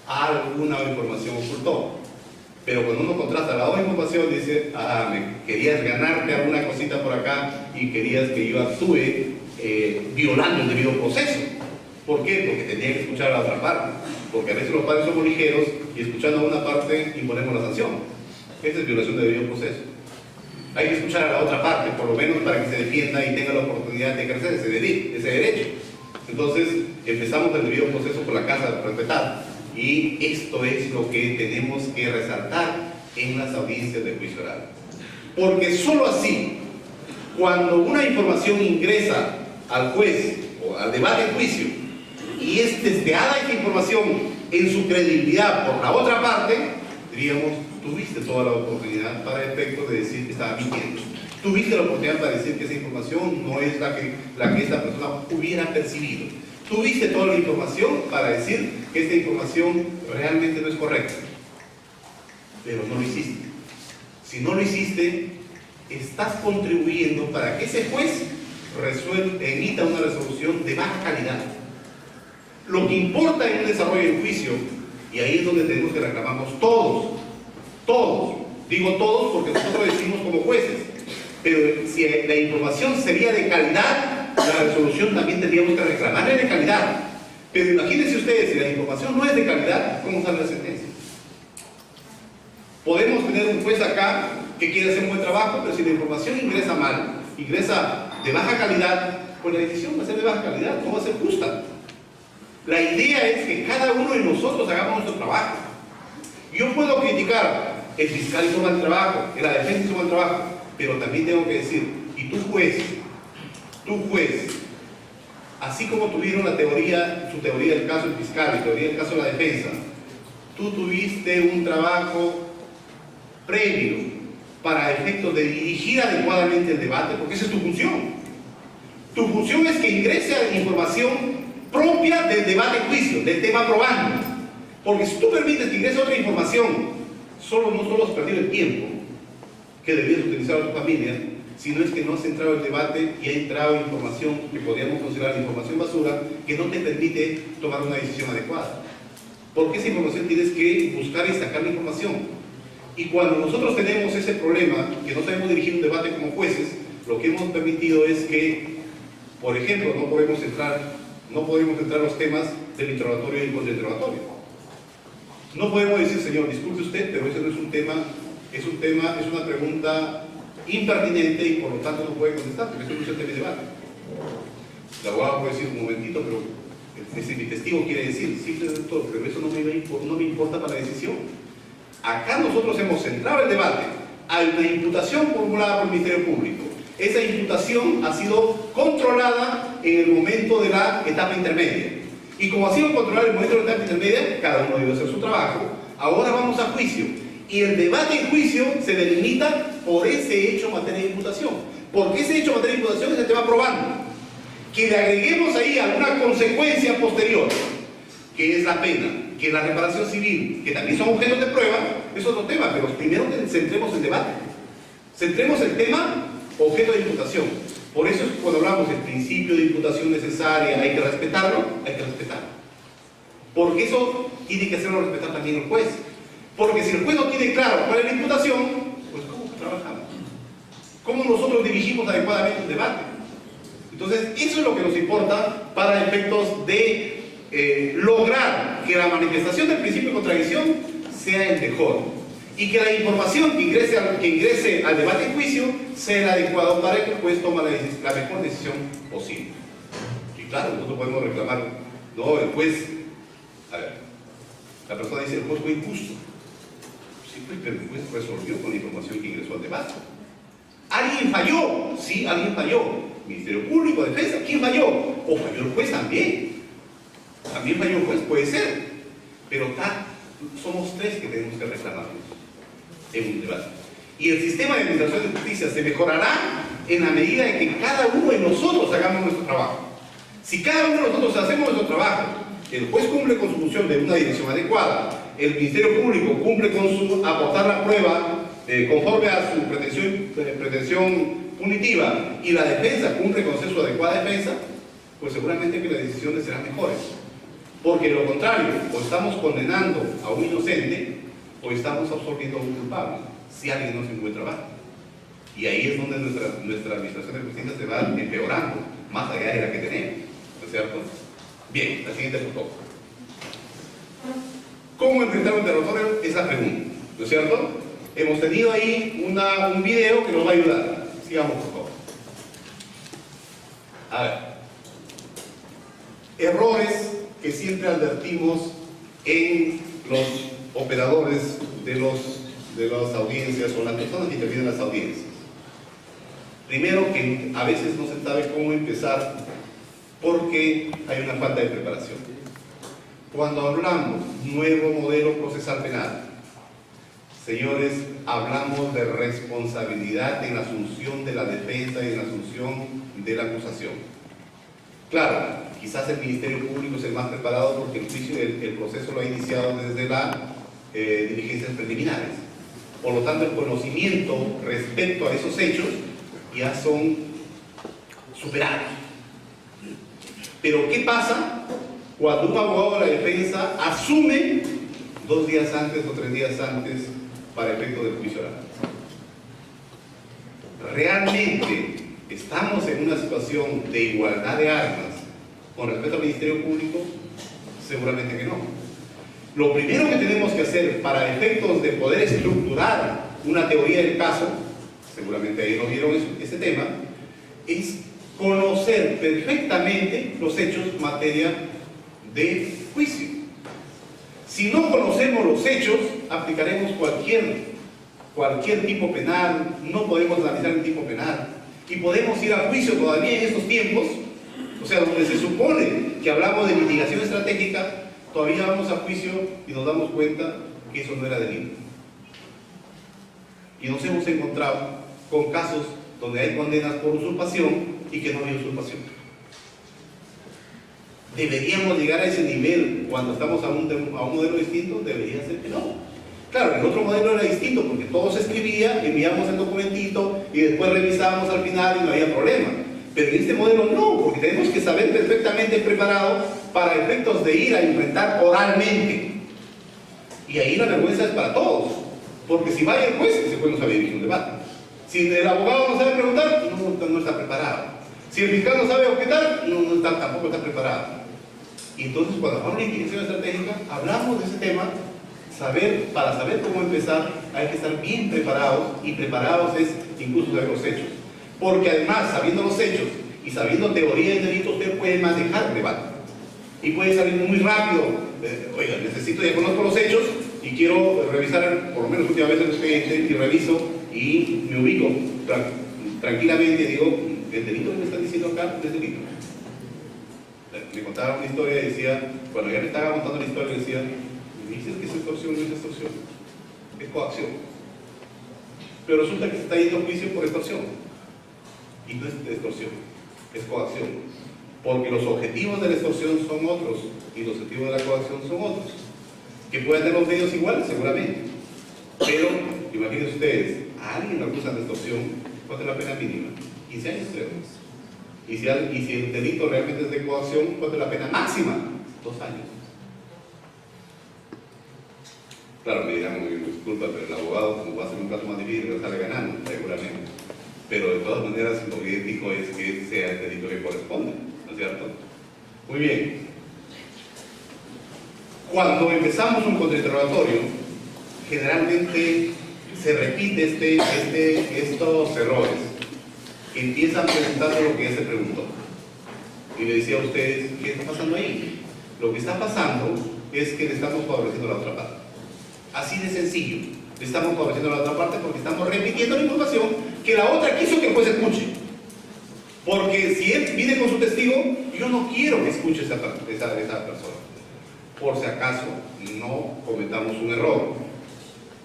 Alguna información ocultó. Pero cuando uno contrasta la otra información, dice, me querías ganarte alguna cosita por acá y querías que yo actúe violando el debido proceso. ¿Por qué? Porque tenía que escuchar a la otra parte. Porque a veces los padres somos ligeros y escuchando a una parte imponemos la sanción. Esa es violación del debido proceso. Hay que escuchar a la otra parte, por lo menos para que se defienda y tenga la oportunidad de ejercer ese derecho. Entonces, empezamos el debido proceso por la casa respetada. Y esto es lo que tenemos que resaltar en las audiencias de juicio oral. Porque solo así, cuando una información ingresa al juez o al debate en juicio y es testeada esta información en su credibilidad por la otra parte, diríamos, tuviste toda la oportunidad para efectos de decir que estaba mintiendo. Tuviste la oportunidad para decir que esa información no es la que esta persona hubiera percibido. Tuviste toda la información para decir que esta información realmente no es correcta. Pero no lo hiciste. Si no lo hiciste, estás contribuyendo para que ese juez emita una resolución de baja calidad. Lo que importa en un desarrollo del juicio, y ahí es donde tenemos que reclamamos todos, digo todos porque nosotros decimos como jueces, pero si la información sería de calidad, la resolución también tendríamos que reclamarle de calidad. Pero imagínense ustedes, si la información no es de calidad, ¿cómo sale la sentencia? Podemos tener un juez acá que quiere hacer un buen trabajo, pero si la información ingresa mal, ingresa de baja calidad, pues la decisión va a ser de baja calidad, no va a ser justa. La idea es que cada uno de nosotros hagamos nuestro trabajo. Yo puedo criticar, el fiscal hizo mal trabajo, la defensa hizo mal trabajo, pero también tengo que decir, y tú juez, así como tuvieron su teoría del caso del fiscal y teoría del caso de la defensa, tú tuviste un trabajo previo para efectos de dirigir adecuadamente el debate, porque esa es tu función. Tu función es que ingrese a la información propia del debate juicio, del tema probando. Porque si tú permites que ingrese otra información, no solo has perdido el tiempo que debías utilizar a tu familia, sino es que no has entrado al debate y ha entrado información que podríamos considerar información basura, que no te permite tomar una decisión adecuada. Porque esa información tienes que buscar y sacar la información. Y cuando nosotros tenemos ese problema, que no sabemos dirigir un debate como jueces, lo que hemos permitido es que, por ejemplo, no podemos entrar a los temas del interrogatorio y el contrainterrogatorio. No podemos decir, señor, disculpe usted, pero ese no es un tema, es una pregunta impertinente y por lo tanto no puede contestar, porque eso no es el tema de debate. El abogado puede decir, un momentito, pero mi testigo quiere decir, sí, doctor, pero eso no me importa para la decisión. Acá nosotros hemos centrado el debate. Hay una imputación formulada por el Ministerio Público. Esa imputación ha sido controlada en el momento de la etapa intermedia. Y como ha sido controlada en el momento de la etapa intermedia, cada uno debe hacer su trabajo. Ahora vamos a juicio. Y el debate en juicio se delimita por ese hecho en materia de imputación. Porque ese hecho en materia de imputación es el tema probando. Que le agreguemos ahí alguna consecuencia posterior, que es la pena, que es la reparación civil, que también son objetos de prueba, es otro tema, pero primero centremos el debate. Centremos el tema objeto de imputación. Por eso es que cuando hablamos del principio de imputación necesaria, hay que respetarlo, Porque eso tiene que hacerlo respetar también el juez. Porque si el juez no tiene claro cuál es la imputación, pues ¿cómo trabajamos? ¿Cómo nosotros dirigimos adecuadamente el debate? Entonces, eso es lo que nos importa para efectos de lograr que la manifestación del principio de contradicción sea el mejor y que la información que ingrese al debate en juicio sea el adecuado para que el juez tome la mejor decisión posible. Y claro, nosotros podemos reclamar, no, el juez, a ver, la persona dice, el juez fue injusto. Sí, pues, pero el juez resolvió con la información que ingresó al debate. ¿Alguien falló? Sí, alguien falló. Ministerio Público, Defensa, ¿quién falló? ¿O falló el juez también? También falló el juez, puede ser. Pero somos tres que tenemos que reclamarnos en un debate. Y el sistema de administración de justicia se mejorará en la medida en que cada uno de nosotros hagamos nuestro trabajo. Si cada uno de nosotros hacemos nuestro trabajo, el juez cumple con su función de una dirección adecuada, el Ministerio Público cumple con su aportar la prueba conforme a su pretensión punitiva y la defensa cumple con su adecuada defensa, pues seguramente que las decisiones serán mejores. Porque de lo contrario, o estamos condenando a un inocente o estamos absorbiendo a un culpable, si alguien no hace un buen trabajo. Y ahí es donde nuestra administración de justicia se va empeorando, más allá de la que tenemos, ¿no es cierto? Bien, la siguiente foto. ¿Cómo enfrentar un interrogatorio? Es la pregunta, ¿no es cierto? Hemos tenido ahí un video que nos va a ayudar. Sigamos, por favor. A ver. Errores que siempre advertimos en los operadores de las audiencias o las personas que intervienen en las audiencias. Primero, que a veces no se sabe cómo empezar porque hay una falta de preparación. Cuando hablamos nuevo modelo procesal penal, señores, hablamos de responsabilidad en la asunción de la defensa y en la asunción de la acusación. Claro, quizás el Ministerio Público es el más preparado porque el proceso lo ha iniciado desde las diligencias preliminares. Por lo tanto, el conocimiento respecto a esos hechos ya son superados. Pero ¿qué pasa cuando un abogado de la defensa asume 2 días antes o 3 días antes para efecto del juicio oral? Realmente ¿estamos en una situación de igualdad de armas con respecto al Ministerio Público? Seguramente que no. Lo primero que tenemos que hacer para efectos de poder estructurar una teoría del caso, seguramente ahí no vieron ese tema, es conocer perfectamente los hechos en materia de juicio. Si no conocemos los hechos, aplicaremos cualquier tipo penal, no podemos analizar el tipo penal, y podemos ir a juicio todavía en estos tiempos, o sea, donde se supone que hablamos de mitigación estratégica, todavía vamos a juicio y nos damos cuenta que eso no era delito. Y nos hemos encontrado con casos donde hay condenas por usurpación y que no había usurpación. ¿Deberíamos llegar a ese nivel cuando estamos a un modelo distinto? Debería ser que no. Claro, el otro modelo era distinto porque todo se escribía, enviábamos el documentito y después revisábamos al final y no había problema. Pero en este modelo no, porque tenemos que saber perfectamente preparado para efectos de ir a enfrentar oralmente. Y ahí la vergüenza es para todos, porque si vaya el juez, ese juez no sabe dirigir un debate. Si el abogado no sabe preguntar, no está preparado. Si el fiscal no sabe objetar, tampoco está preparado. Y entonces cuando hablamos de mitigación estratégica, hablamos de ese tema. Para saber cómo empezar, hay que estar bien preparados, y preparados es incluso saber los hechos. Porque además, sabiendo los hechos y sabiendo teoría del delito, usted puede manejar el debate. Y puede salir muy rápido. Oiga, ya conozco los hechos y quiero revisar, por lo menos última vez el expediente, y reviso y me ubico tranquilamente y digo, el delito que me están diciendo acá es delito. Me contaba una historia y decía, cuando ya me estaba contando la historia, decía, me dices que es extorsión, no es extorsión, es coacción. Pero resulta que se está yendo a juicio por extorsión. Y no es extorsión, es coacción. Porque los objetivos de la extorsión son otros y los objetivos de la coacción son otros. Que pueden tener los medios iguales, seguramente. Pero, imagínense ustedes, a alguien lo acusan de extorsión, ¿cuánto es la pena mínima? 15 años, creo. Y si el delito realmente es de coacción, ¿cuánto es la pena máxima? 2 años. Claro, me dirán, disculpa, pero el abogado, como va a ser un caso más difícil, lo sale ganando, seguramente. Pero de todas maneras, lo idéntico es que sea el delito que corresponde, ¿no es cierto? Muy bien. Cuando empezamos un contrainterrogatorio, generalmente se repite estos errores. Empiezan preguntando lo que ya se preguntó. Y le decía a ustedes, ¿qué está pasando ahí? Lo que está pasando es que le estamos favoreciendo a la otra parte. Así de sencillo. Le estamos favoreciendo a la otra parte porque estamos repitiendo la información que la otra quiso que el juez escuche. Porque si él viene con su testigo, yo no quiero que escuche esa persona. Por si acaso, no cometamos un error.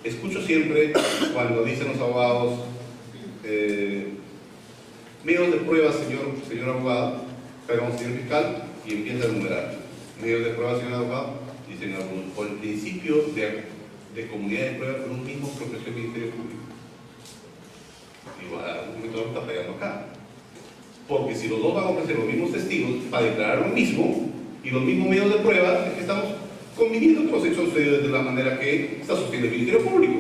Escucho siempre cuando dicen los abogados, medios de prueba, señor abogado, perdón, señor fiscal, y empieza a enumerar. Medios de prueba, señor abogado, dicen algunos, por el principio de comunidad de prueba con un mismo que ofreció el Ministerio Público. Igual, algún momento está fallando acá. Porque si los dos van a ofrecer los mismos testigos para declarar lo mismo y los mismos medios de prueba, es que estamos conviniendo que los hechos sucedidos de la manera que está sosteniendo el Ministerio Público.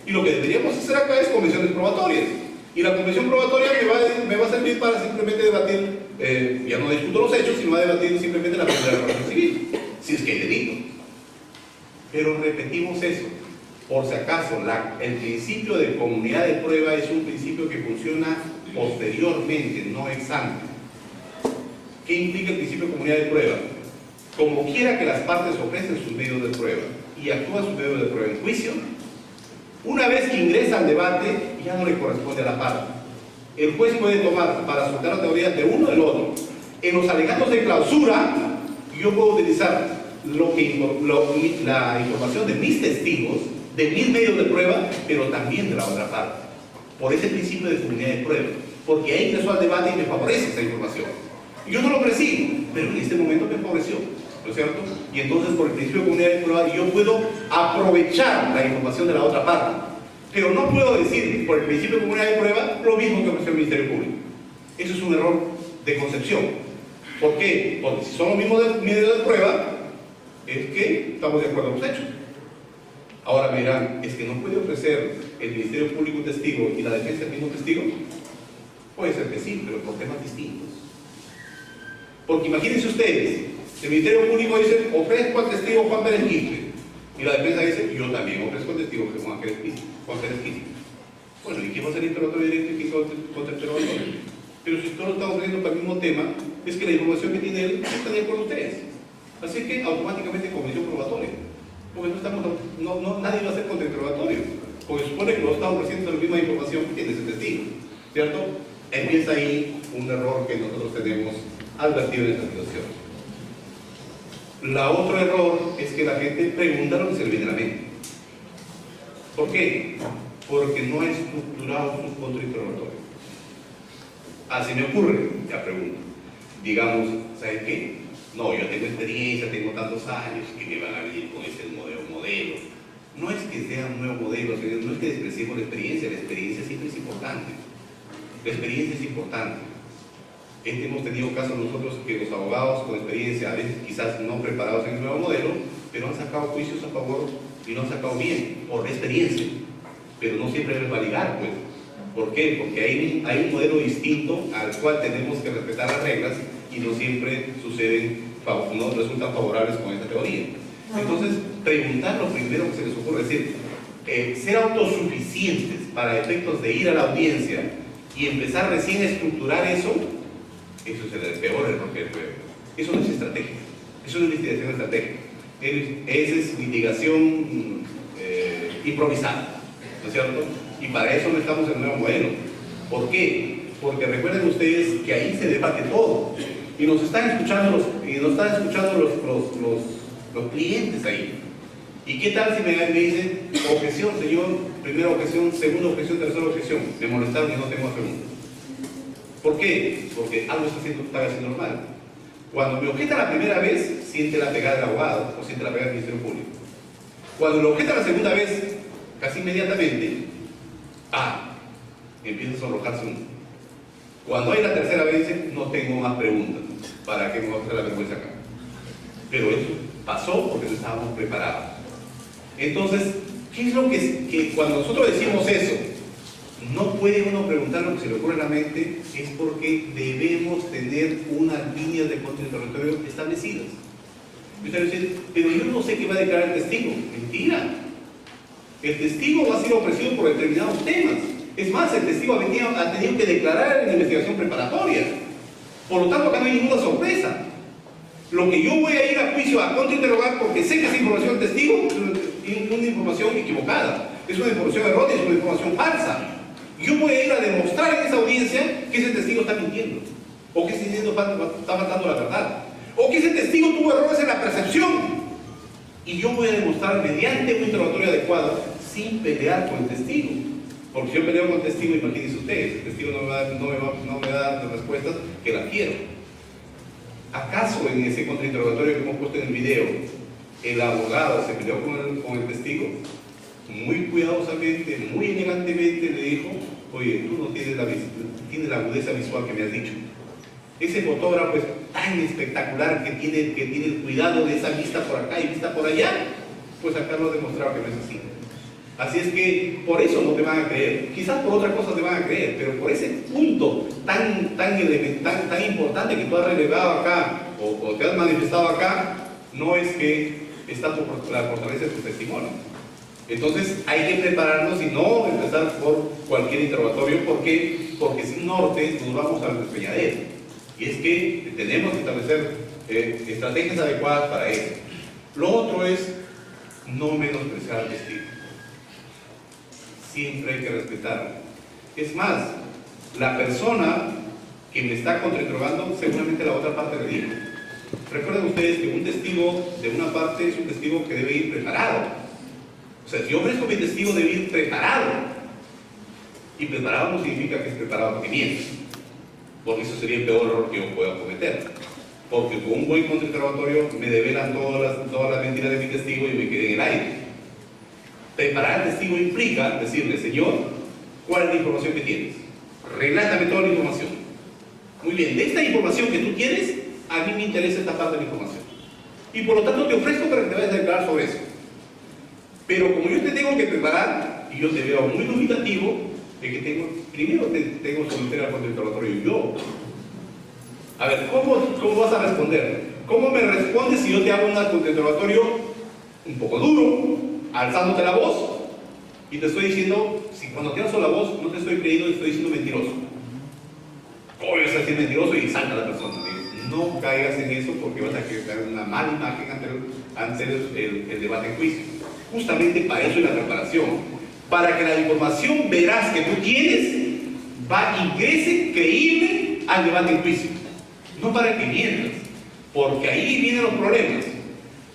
Y lo que deberíamos hacer acá es convenciones probatorias. Y la convención probatoria me va a servir para simplemente debatir, ya no discuto los hechos, sino va a debatir simplemente la pena de la relación civil, si es que hay delito. Pero repetimos eso, por si acaso, el principio de comunidad de prueba es un principio que funciona posteriormente, no ex ante. ¿Qué implica el principio de comunidad de prueba? Como quiera que las partes ofrecen sus medios de prueba y actúan sus medios de prueba en juicio, una vez que ingresa al debate, ya no le corresponde a la parte. El juez puede tomar para soltar la teoría de uno o del otro. En los alegatos de clausura, yo puedo utilizar la información de mis testigos, de mis medios de prueba, pero también de la otra parte. Por ese principio de comunidad de prueba. Porque ahí ingresó al debate y me favorece esa información. Yo no lo percibo, pero en este momento me favoreció, ¿no es cierto? Y entonces, por el principio de comunidad de prueba, yo puedo aprovechar la información de la otra parte. Pero no puedo decir, por el principio de comunidad de prueba, lo mismo que ofreció el Ministerio Público. Eso es un error de concepción. ¿Por qué? Porque si son los mismos medios de prueba, es que estamos de acuerdo con los hechos. Ahora me dirán, ¿es que no puede ofrecer el Ministerio Público un testigo y la defensa el mismo testigo? Puede ser que sí, pero por temas distintos. Porque imagínense ustedes, el Ministerio Público dice, ofrezco al testigo Juan Pérez Quispe. Y la defensa dice, yo también ofrezco al testigo Juan Pérez Quispe. Bueno, ¿y quién va a ser el interrogatorio directo y quién contra el interrogatorio? Pero si todos estamos viendo para el mismo tema, es que la información que tiene él está de acuerdo con ustedes. Así que automáticamente comisión probatoria. Porque nadie va a hacer contrainterrogatorio. Porque supone que los estamos ofreciendo la misma información que tiene ese testigo. ¿Cierto? Empieza ahí un error que nosotros tenemos advertido en esta situación. La otro error es que la gente pregunta lo que se le viene a la mente. ¿Por qué? Porque no ha estructurado su contrainterrogatorio. Así me ocurre, ya pregunto. Digamos, ¿sabes qué? No, yo tengo experiencia, tengo tantos años, que me van a venir con ese modelo. No es que sea un nuevo modelo, no es que despreciemos la experiencia siempre es importante. La experiencia es importante. Hemos tenido casos nosotros que los abogados con experiencia, a veces quizás no preparados en el nuevo modelo, pero han sacado juicios a favor y lo han sacado bien, por la experiencia. Pero no siempre debe validar, pues. ¿Por qué? Porque hay un modelo distinto al cual tenemos que respetar las reglas y no siempre no resultan favorables con esta teoría. Entonces, preguntar lo primero que se les ocurre, es decir, ser autosuficientes para efectos de ir a la audiencia y empezar recién a estructurar eso es el peor error que puede haber. Eso no es estrategia, eso no es litigación estratégica, esa es litigación improvisada, ¿no es cierto? Y para eso no estamos en el nuevo modelo. ¿Por qué? Porque recuerden ustedes que ahí se debate todo y nos están escuchando los clientes ahí. ¿Y qué tal si me dicen objeción, señor, primera objeción, segunda objeción, tercera objeción? Me molestaron y no tengo más preguntas. ¿Por qué? Porque algo está haciendo mal. Cuando me objeta la primera vez, siente la pegada del abogado o siente la pegada del Ministerio Público. Cuando lo objeta la segunda vez, casi inmediatamente, empieza a sonrojarse uno. Cuando hay la tercera vez, dice, no tengo más preguntas. ¿Para qué me voy a hacer la vergüenza acá? Pero eso pasó porque no estábamos preparados. Entonces, ¿qué es lo que cuando nosotros decimos eso, no puede uno preguntar lo que se le ocurre en la mente? Es porque debemos tener unas líneas de contrainterrogatorio establecidas. Y usted dice, pero yo no sé qué va a declarar el testigo. Mentira. El testigo va a ser ofrecido por determinados temas. Es más, el testigo ha tenido que declarar en la investigación preparatoria. Por lo tanto, acá no hay ninguna sorpresa. Lo que yo voy a ir a juicio a contrainterrogar porque sé que esa información del testigo es una información equivocada, es una información errónea, es una información falsa. Yo voy a ir a demostrar en esa audiencia que ese testigo está mintiendo, o que ese testigo está faltando la verdad, o que ese testigo tuvo errores en la percepción. Y yo voy a demostrar mediante un interrogatorio adecuado, sin pelear con el testigo. Porque si yo peleo con el testigo, imagínense ustedes, el testigo no me da las respuestas que las quiero. ¿Acaso en ese contrainterrogatorio que hemos puesto en el video, el abogado se peleó con el testigo? Muy cuidadosamente, muy elegantemente le dijo, oye, tú no tienes la agudeza visual que me has dicho. Ese fotógrafo es tan espectacular que tiene el cuidado de esa vista por acá y vista por allá, pues acá lo ha demostrado que no es así. Así es que por eso no te van a creer, quizás por otra cosa te van a creer, pero por ese punto tan importante que tú has relevado acá o te has manifestado acá, no es que está por la fortaleza de tu testimonio. Entonces hay que prepararnos y no empezar por cualquier interrogatorio, porque sin norte nos vamos al despeñadero. Y es que tenemos que establecer estrategias adecuadas para eso. Lo otro es no menospreciar al testigo. Siempre hay que respetarlo. Es más, la persona que me está contrainterrogando, seguramente la otra parte le dijo. Recuerden ustedes que un testigo de una parte es un testigo que debe ir preparado. O sea, si yo ofrezco mi testigo, debe ir preparado. Y preparado no significa que es preparado para que miente, porque eso sería el peor error que yo pueda cometer. Porque con un buen contrainterrogatorio me develan todas las mentiras de mi testigo y me quedé en el aire. Preparar al testigo implica decirle, señor, ¿cuál es la información que tienes? Relátame toda la información. Muy bien, de esta información que tú quieres, a mí me interesa esta parte de la información. Y por lo tanto te ofrezco para que te vayas a declarar sobre eso. Pero como yo te tengo que preparar, y yo te veo muy dubitativo, es que primero tengo que someter al contrainterrogatorio yo. A ver, ¿cómo vas a responder? ¿Cómo me respondes si yo te hago un contrainterrogatorio un poco duro, alzándote la voz, y te estoy diciendo, si cuando te alzo la voz no te estoy creyendo, te estoy diciendo mentiroso? ¿Cómo vas a decir mentiroso? Y salta la persona. No caigas en eso porque vas a crear una mala imagen ante el debate en juicio. Justamente para eso es la preparación. Para que la información veraz que tú tienes ingrese creíble al debate en juicio. No para que mientas, porque ahí vienen los problemas.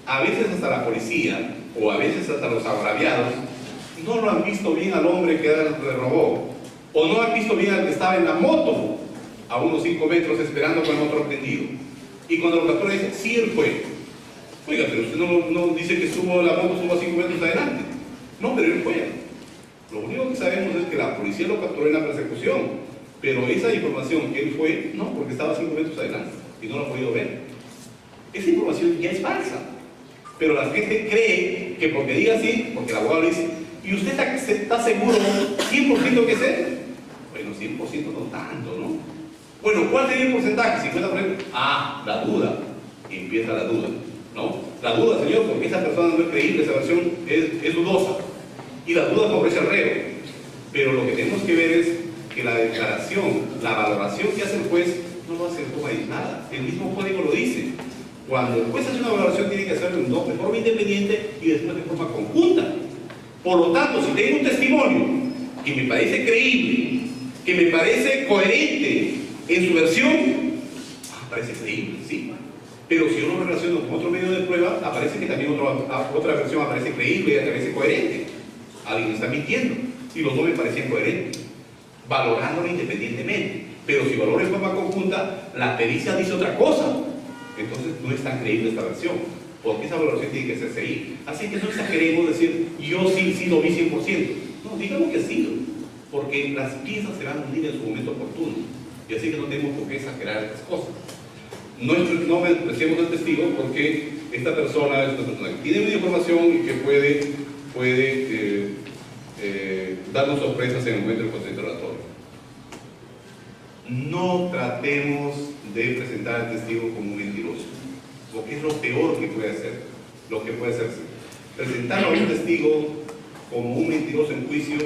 A veces hasta la policía, o a veces hasta los agraviados, no lo han visto bien al hombre que le robó, o no han visto bien al que estaba en la moto a unos 5 metros esperando con el motor prendido. Y cuando lo captura dice, sí, él fue. Oiga, pero usted no dice que la moto subo a 5 metros adelante. No, pero él fue. Lo único que sabemos es que la policía lo capturó en la persecución, pero esa información que él fue, no, porque estaba 5 metros adelante y no lo ha podido ver. Esa información ya es falsa, pero la gente cree que porque diga así, porque el abogado le dice, ¿y usted está seguro 100% que es él? Bueno, 100% no tanto, ¿no? Bueno, ¿cuál sería el porcentaje? 50%. Ah, la duda. Empieza la duda, ¿no? La duda, señor, porque esa persona no es creíble, esa versión es dudosa. Y la duda favorece al reo. Pero lo que tenemos que ver es que la declaración, la valoración que hace el juez, no lo hace de forma aislada. El mismo código lo dice. Cuando el juez hace una valoración, tiene que hacerlo de forma independiente y después de forma conjunta. Por lo tanto, si tengo un testimonio que me parece creíble, que me parece coherente en su versión, parece creíble, sí. Pero si uno lo relaciona con otro medio de prueba, aparece que también otra versión aparece creíble y aparece coherente. Alguien está mintiendo. Y los dos me parecían coherentes, valorándolo independientemente. Pero si valoro en forma conjunta, la pericia dice otra cosa. Entonces no es tan creíble esta versión, porque esa valoración tiene que hacerse ahí. Así que no exageremos decir, yo sí lo vi 100%. No, digamos que sí, porque las piezas se van a unir en su momento oportuno. Y así que no tenemos por qué exagerar estas cosas. No despreciemos al testigo, porque esta persona es una persona que tiene media información y que puede darnos sorpresas en el momento del contrainterrogatorio. No tratemos de presentar al testigo como un mentiroso, porque es lo peor que puede hacer, Presentar a un testigo como un mentiroso en juicio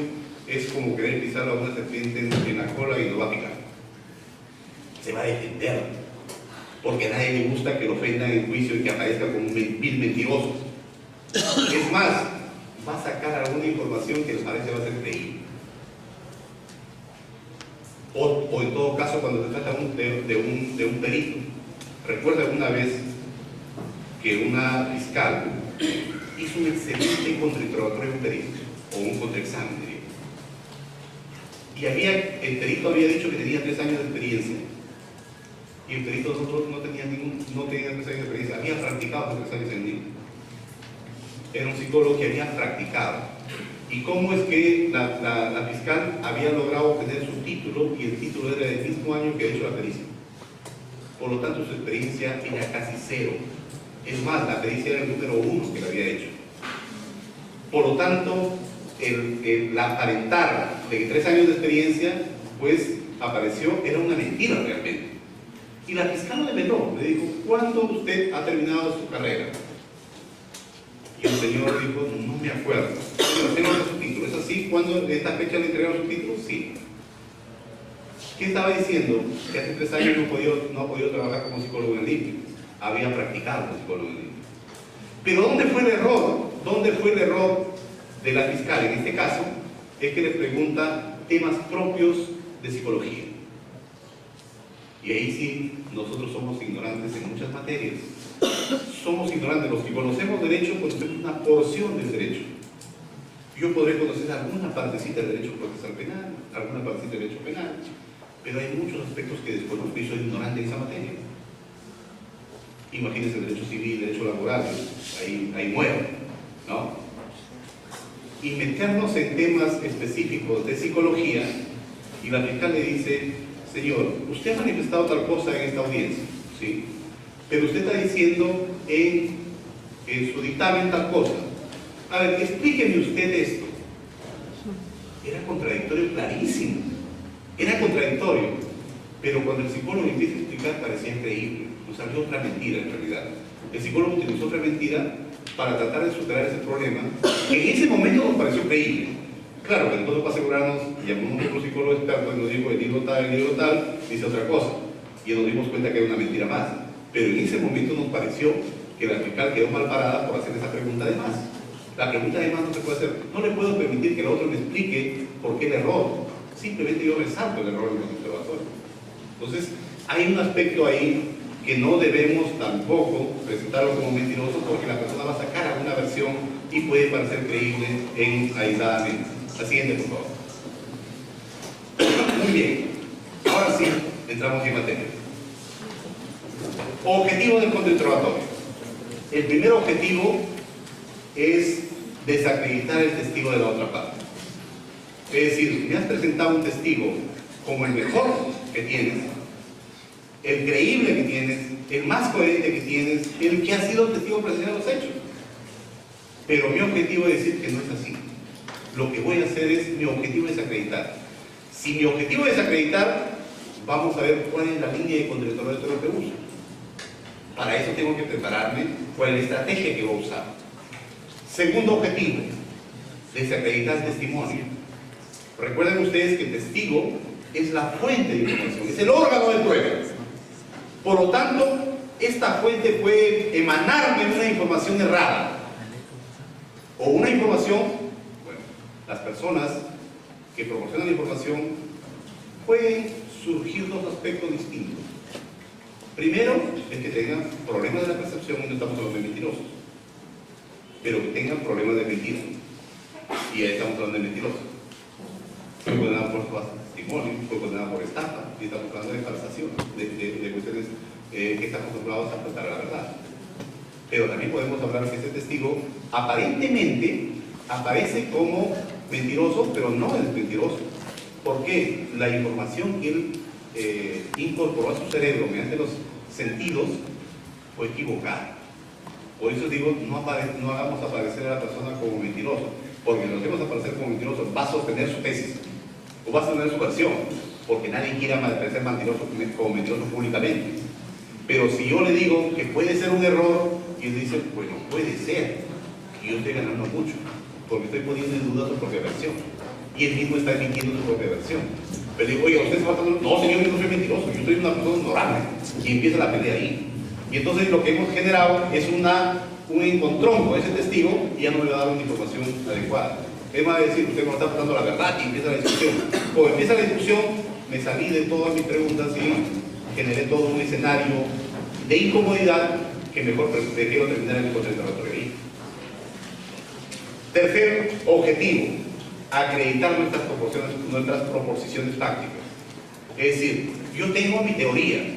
es como querer pisar a una serpiente en la cola y lo va a picar. Se va a defender, porque a nadie le gusta que lo ofendan en juicio y que aparezca como un vil mentiroso. Es más, va a sacar alguna información que les parece va a ser creíble. O en todo caso, cuando se trata de un perito. Recuerda una vez que una fiscal hizo un excelente contrainterrogatorio de un perito, o un contraexamen, diría. Y el perito había dicho que tenía 3 años de experiencia. Y el perito no tenía 3 años de experiencia, había practicado por 3 años en Lima. Era un psicólogo que había practicado. ¿Y cómo es que la fiscal había logrado obtener su título? Y el título era del mismo año que ha hecho la pericia. Por lo tanto, su experiencia era casi 0. Es más, la pericia era el número 1 que la había hecho. Por lo tanto, el aparentar de 3 años de experiencia, pues apareció, era una mentira realmente. Y la fiscal le veló, le dijo, ¿cuándo usted ha terminado su carrera? Y el señor dijo, no me acuerdo. Pero tengo su título. ¿Es así? ¿Cuándo esta fecha le entregaron su título? Sí. ¿Qué estaba diciendo? Que hace 3 años no ha podido trabajar como psicólogo en Limpio. Había practicado como psicólogo en Limpio. Pero ¿dónde fue el error? ¿Dónde fue el error de la fiscal? En este caso, es que le pregunta temas propios de psicología. Y ahí sí, nosotros somos ignorantes en muchas materias. Somos ignorantes. Los que conocemos derecho, conocemos una porción del derecho. Yo podré conocer alguna partecita del derecho procesal penal, alguna partecita del derecho penal, pero hay muchos aspectos que desconozco y soy ignorante en esa materia. Imagínense el derecho civil, el derecho laboral, ahí muero, ¿no? Y meternos en temas específicos de psicología, y la fiscal le dice, señor, usted ha manifestado tal cosa en esta audiencia, ¿sí? Pero usted está diciendo en su dictamen tal cosa. A ver, explíqueme usted esto. Era contradictorio clarísimo. Era contradictorio. Pero cuando el psicólogo empieza a explicar parecía increíble. Nos salió otra mentira en realidad. El psicólogo utilizó otra mentira para tratar de superar ese problema que en ese momento nos pareció creíble. Claro, que nosotros para asegurarnos, llamamos a otro psicólogo experto y nos dijo el libro tal, dice otra cosa. Y nos dimos cuenta que era una mentira más. Pero en ese momento nos pareció que la fiscal quedó mal parada por hacer esa pregunta de más. La pregunta de más no se puede hacer. No le puedo permitir que el otro me explique por qué el error. Simplemente yo resalto el error en los observatorios. Entonces, hay un aspecto ahí que no debemos tampoco presentarlo como mentiroso, porque la persona va a sacar alguna versión y puede parecer creíble aisladamente. La siguiente, por favor. Muy bien. Ahora sí, entramos en materia. Objetivo del contrainterrogatorio. El primer objetivo es desacreditar el testigo de la otra parte. Es decir, me has presentado un testigo como el mejor que tienes, el creíble que tienes, el más coherente que tienes, el que ha sido testigo presencial de los hechos. Pero mi objetivo es decir que no es así. Lo que voy a hacer es, mi objetivo es desacreditar. Si mi objetivo es desacreditar, vamos a ver cuál es la línea de contrainterrogatorio que uso. Para eso tengo que prepararme cuál es la estrategia que voy a usar. Segundo objetivo, desacreditar el testimonio. Recuerden ustedes que el testigo es la fuente de información, es el órgano de prueba. Por lo tanto, esta fuente puede emanarme de una información errada o una información, bueno, las personas que proporcionan la información pueden surgir dos aspectos distintos. Primero, es que tengan problemas de la percepción, y no estamos hablando de mentirosos, pero que tengan problemas de mentira, y ahí estamos hablando de mentirosos. Fue condenado por falso testimonio, fue condenado por estafa, y estamos hablando de falsación, de cuestiones que están acostumbrados a faltar a la verdad. Pero también podemos hablar que ese testigo aparentemente aparece como mentiroso, pero no es mentiroso. ¿Por qué? La información que él incorporó a su cerebro mediante los sentidos fue equivocada. Por eso digo, no hagamos aparecer a la persona como mentiroso, porque si lo hacemos aparecer como mentiroso, va a sostener su tesis, o va a sostener su versión, porque nadie quiere aparecer mentiroso como mentiroso públicamente. Pero si yo le digo que puede ser un error, y él dice, bueno, puede ser, y yo estoy ganando mucho, porque estoy poniendo en duda su propia versión, y él mismo está emitiendo su propia versión. Pero digo, oye, ¿usted se va a estar... No, señor, yo no soy mentiroso, yo soy una persona honorable, y empieza la pelea ahí. Y entonces lo que hemos generado es un encontrón con ese testigo, y ya no le va a dar una información adecuada. Él va a decir, usted no está faltando la verdad, y empieza la discusión. Como empieza la discusión, me salí de todas mis preguntas y generé todo un escenario de incomodidad que mejor prefiero terminar en el contrainterrogatorio ahí. Tercer objetivo, acreditar nuestras proposiciones fácticas. Es decir, yo tengo mi teoría.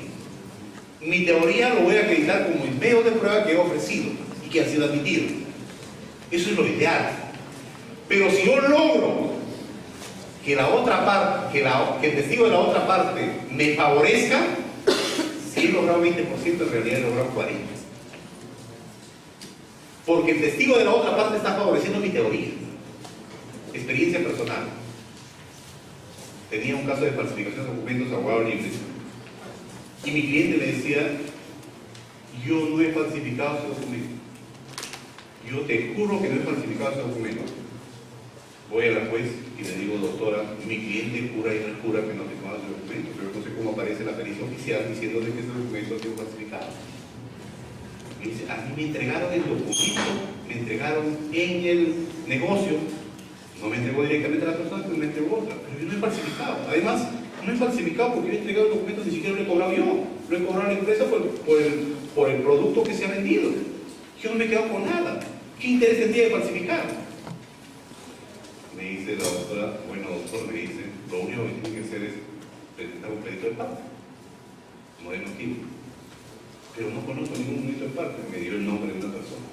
Mi teoría lo voy a acreditar como el medio de prueba que he ofrecido y que ha sido admitido. Eso es lo ideal. Pero si yo logro que la otra parte, que el testigo de la otra parte me favorezca, si he logrado 20%, en realidad he logrado 40%. Porque el testigo de la otra parte está favoreciendo mi teoría. Experiencia personal. Tenía un caso de falsificación de documentos abogado libre. Y mi cliente me decía, yo no he falsificado ese documento. Yo te juro que no he falsificado ese documento. Voy a la juez y le digo, doctora, mi cliente jura y rejura que no te tomado ese documento, pero no sé cómo aparece la pericia oficial diciéndole que ese documento ha sido falsificado. Me dice, a mí me entregaron el documento, me entregaron en el negocio, no me entregó directamente a la persona, pero me entregó otra, pero yo no he falsificado. Además, no he falsificado porque yo he entregado el documento, ni siquiera lo he cobrado yo, lo he cobrado a la empresa por el producto que se ha vendido. Yo no me he quedado con nada. ¿Qué interés tendría de falsificar? Me dice la doctora, bueno doctor, me dice, lo único que tiene que hacer es presentar un crédito de parte, no de motivo. Pero no conozco ningún crédito de parte, me dio el nombre de una persona,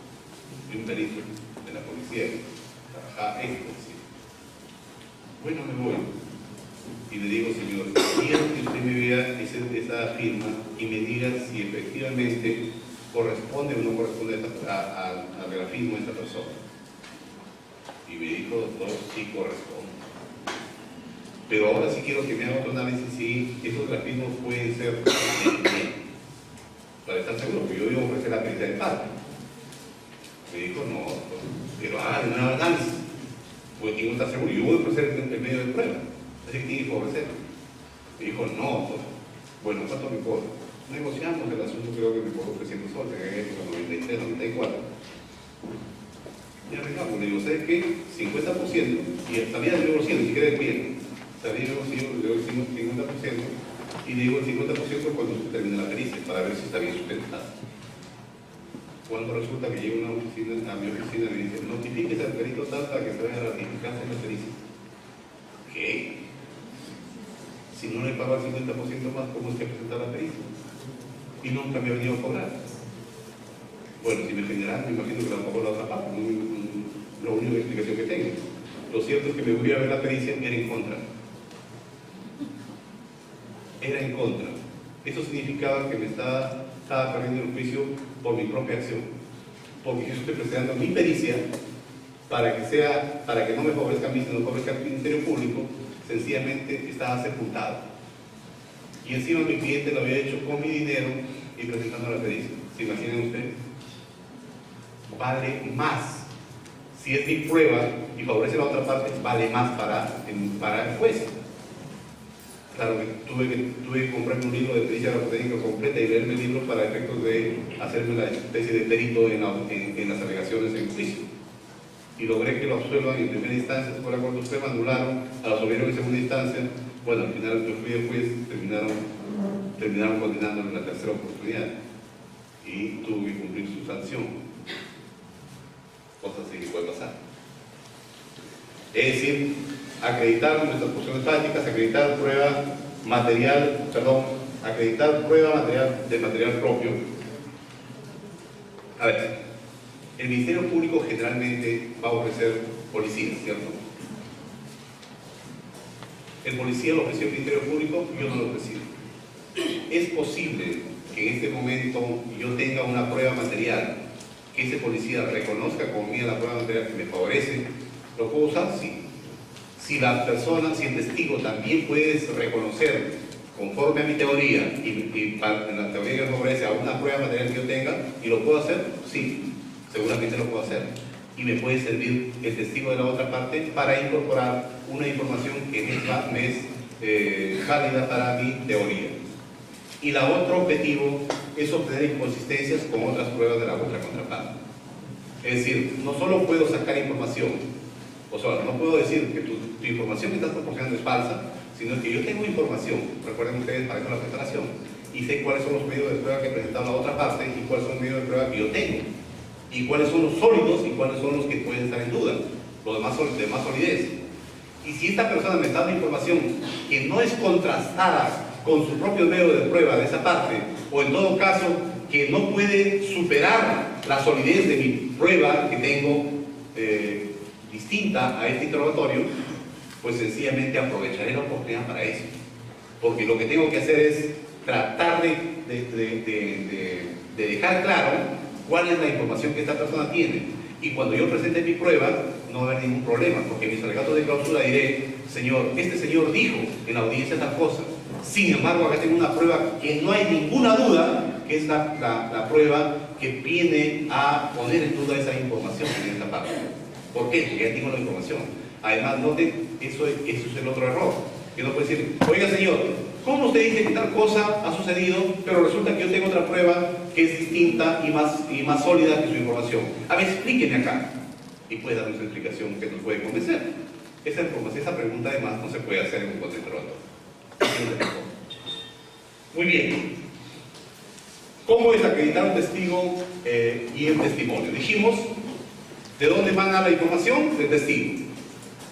de un perito de la policía, trabajaba ex policía. Bueno, me voy. Y le digo, señor, quiero que usted me vea esa firma y me diga si efectivamente corresponde o no corresponde al grafismo de esta persona. Y me dijo, doctor, sí corresponde. Pero ahora sí quiero que me haga otro análisis si esos grafismos pueden ser para estar seguro, que yo iba a ofrecer la pericia de parte. Me dijo, no, pero haga un análisis. Pues quién no está seguro, yo voy a ofrecer el medio de prueba. Así que tiene que ofrecerlo. Me dijo, no, pues, bueno, ¿cuánto me cobra? Negociamos el asunto, creo que me cobró 300 soles, en época 93, 94. Y arreglamos, le digo, ¿sabes qué? 50%, y salía del bolsillo, ni siquiera del bien. Salía del bolsillo, le doy el 50%, y le digo el 50% cuando se termine la pericia, para ver si está bien sustentada. Cuando resulta que llega a mi oficina y me dice, notifique al perito tal para que se vaya a ratificar en la pericia. ¿Qué? Si no le pago el 50% más, ¿cómo es que presentar la pericia? Y nunca me ha venido a cobrar. Bueno, si me generan, me imagino que tampoco la otra parte, la única explicación que tengo. Lo cierto es que me voy a ver la pericia, era en contra. Era en contra. Eso significaba que me estaba perdiendo el juicio por mi propia acción. Porque yo estoy presentando mi pericia para que no me favorezca a mí, sino favorezca al Ministerio Público, sencillamente estaba sepultado. Y encima mi cliente lo había hecho con mi dinero y presentando la pericia. ¿Se imaginan ustedes? Vale más. Si es mi prueba y favorece la otra parte, vale más para el juez. Claro que tuve que comprarme un libro de pericia agrotécnica completa y leerme el libro para efectos de hacerme la especie de perito en las alegaciones en juicio. Y logré que lo absuelvan en primera instancia, después de acuerdo usted me anularon, a lo absolvieron en segunda instancia. Bueno, al final yo fui el juez, terminaron condenándolo en la tercera oportunidad y tuvo que cumplir su sanción. Cosas así que puede pasar. Es decir, acreditar nuestras posiciones prácticas, acreditar prueba material de material propio. A ver, el Ministerio Público generalmente va a ofrecer policías, ¿cierto? El policía lo ofreció el Ministerio Público, yo no lo ofrecí. Es posible que en este momento yo tenga una prueba material, que ese policía reconozca como mía la prueba material que me favorece, ¿lo puedo usar? Sí. Si la persona, si el testigo también puede reconocer, conforme a mi teoría, y en la teoría que me favorece a una prueba material que yo tenga, y lo puedo hacer, sí, seguramente lo puedo hacer. Y me puede servir el testigo de la otra parte para incorporar una información que me es válida para mi teoría. Y el otro objetivo es obtener inconsistencias con otras pruebas de la otra contraparte. Es decir, no solo puedo sacar información, o sea, no puedo decir que tu información que estás proporcionando es falsa, sino que yo tengo información, recuerden ustedes para eso la preparación, y sé cuáles son los medios de prueba que ha presentado la otra parte y cuáles son los medios de prueba que yo tengo, y cuáles son los sólidos y cuáles son los que pueden estar en duda, los de más solidez. Y si esta persona me está dando información que no es contrastada con su propio medio de prueba de esa parte, o en todo caso que no puede superar la solidez de mi prueba que tengo distinta a este interrogatorio, pues sencillamente aprovecharé la oportunidad para eso. Porque lo que tengo que hacer es tratar de dejar claro cuál es la información que esta persona tiene. Y cuando yo presente mi prueba, no va a haber ningún problema, porque en mis alegatos de clausura diré, señor, este señor dijo en la audiencia tal cosa. Sin embargo, acá tengo una prueba que no hay ninguna duda, que es la prueba que viene a poner en duda esa información en esta parte. ¿Por qué? Porque ya tengo la información. Además, note, eso es el otro error. Que no puede decir, oiga señor, ¿cómo usted dice que tal cosa ha sucedido, pero resulta que yo tengo otra prueba que es distinta y más sólida que su información? A ver, explíqueme acá. Y puede darnos una explicación que nos puede convencer. Esa pregunta además no se puede hacer en un contrainterrogatorio. Muy bien. ¿Cómo es acreditar un testigo y el testimonio? Dijimos, ¿de dónde emana la información? Del testigo.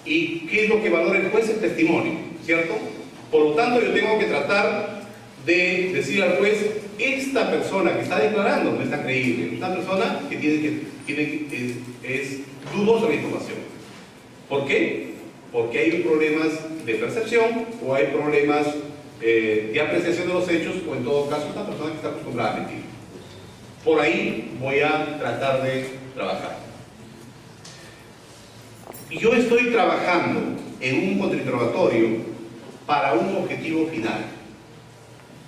¿Y qué es lo que valora el juez? El testimonio, ¿cierto? Por lo tanto, yo tengo que tratar de decir al juez, esta persona que está declarando no está creíble, es una persona que es dudosa la información. ¿Por qué? Porque hay problemas de percepción o hay problemas de apreciación de los hechos, o en todo caso una persona que está acostumbrada a mentir. Por ahí voy a tratar de trabajar. Y yo estoy trabajando en un contrainterrogatorio para un objetivo final,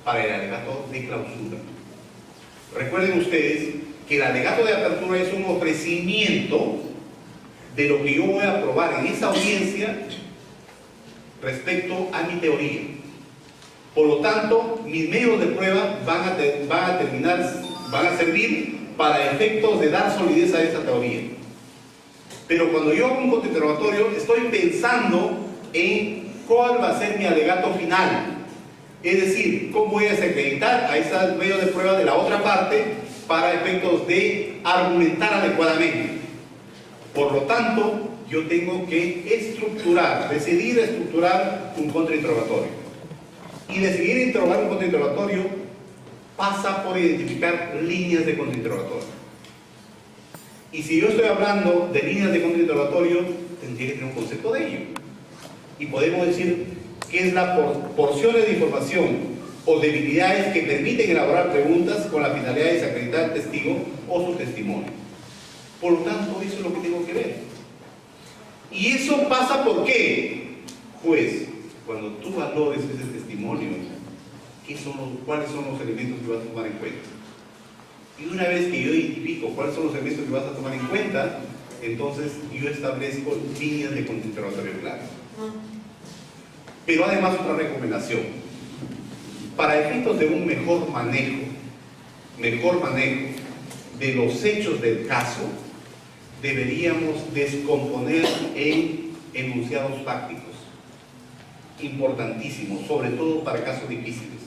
para el alegato de clausura. Recuerden ustedes que el alegato de apertura es un ofrecimiento de lo que yo voy a probar en esa audiencia respecto a mi teoría. Por lo tanto, mis medios de prueba van a servir para efectos de dar solidez a esa teoría. Pero cuando yo hago un contrainterrogatorio, estoy pensando en cuál va a ser mi alegato final. Es decir, cómo voy a desacreditar a esos medios de prueba de la otra parte para efectos de argumentar adecuadamente. Por lo tanto, yo tengo que decidir estructurar un contrainterrogatorio. Y decidir interrogar un contrainterrogatorio pasa por identificar líneas de contrainterrogatorio. Y si yo estoy hablando de líneas de contrainterrogatorio, tendría que tener un concepto de ello. Y podemos decir que es la porciones de información o debilidades que permiten elaborar preguntas con la finalidad de desacreditar al testigo o su testimonio. Por lo tanto, eso es lo que tengo que ver. ¿Y eso pasa por qué? Pues, cuando tú valores ese testimonio, ¿cuáles son los elementos que vas a tomar en cuenta? Y una vez que yo identifico cuáles son los elementos que vas a tomar en cuenta, entonces yo establezco líneas de contrainterrogatorio claras. Pero además otra recomendación. Para efectos de un mejor manejo de los hechos del caso, deberíamos descomponer en enunciados fácticos. Importantísimos, sobre todo para casos difíciles.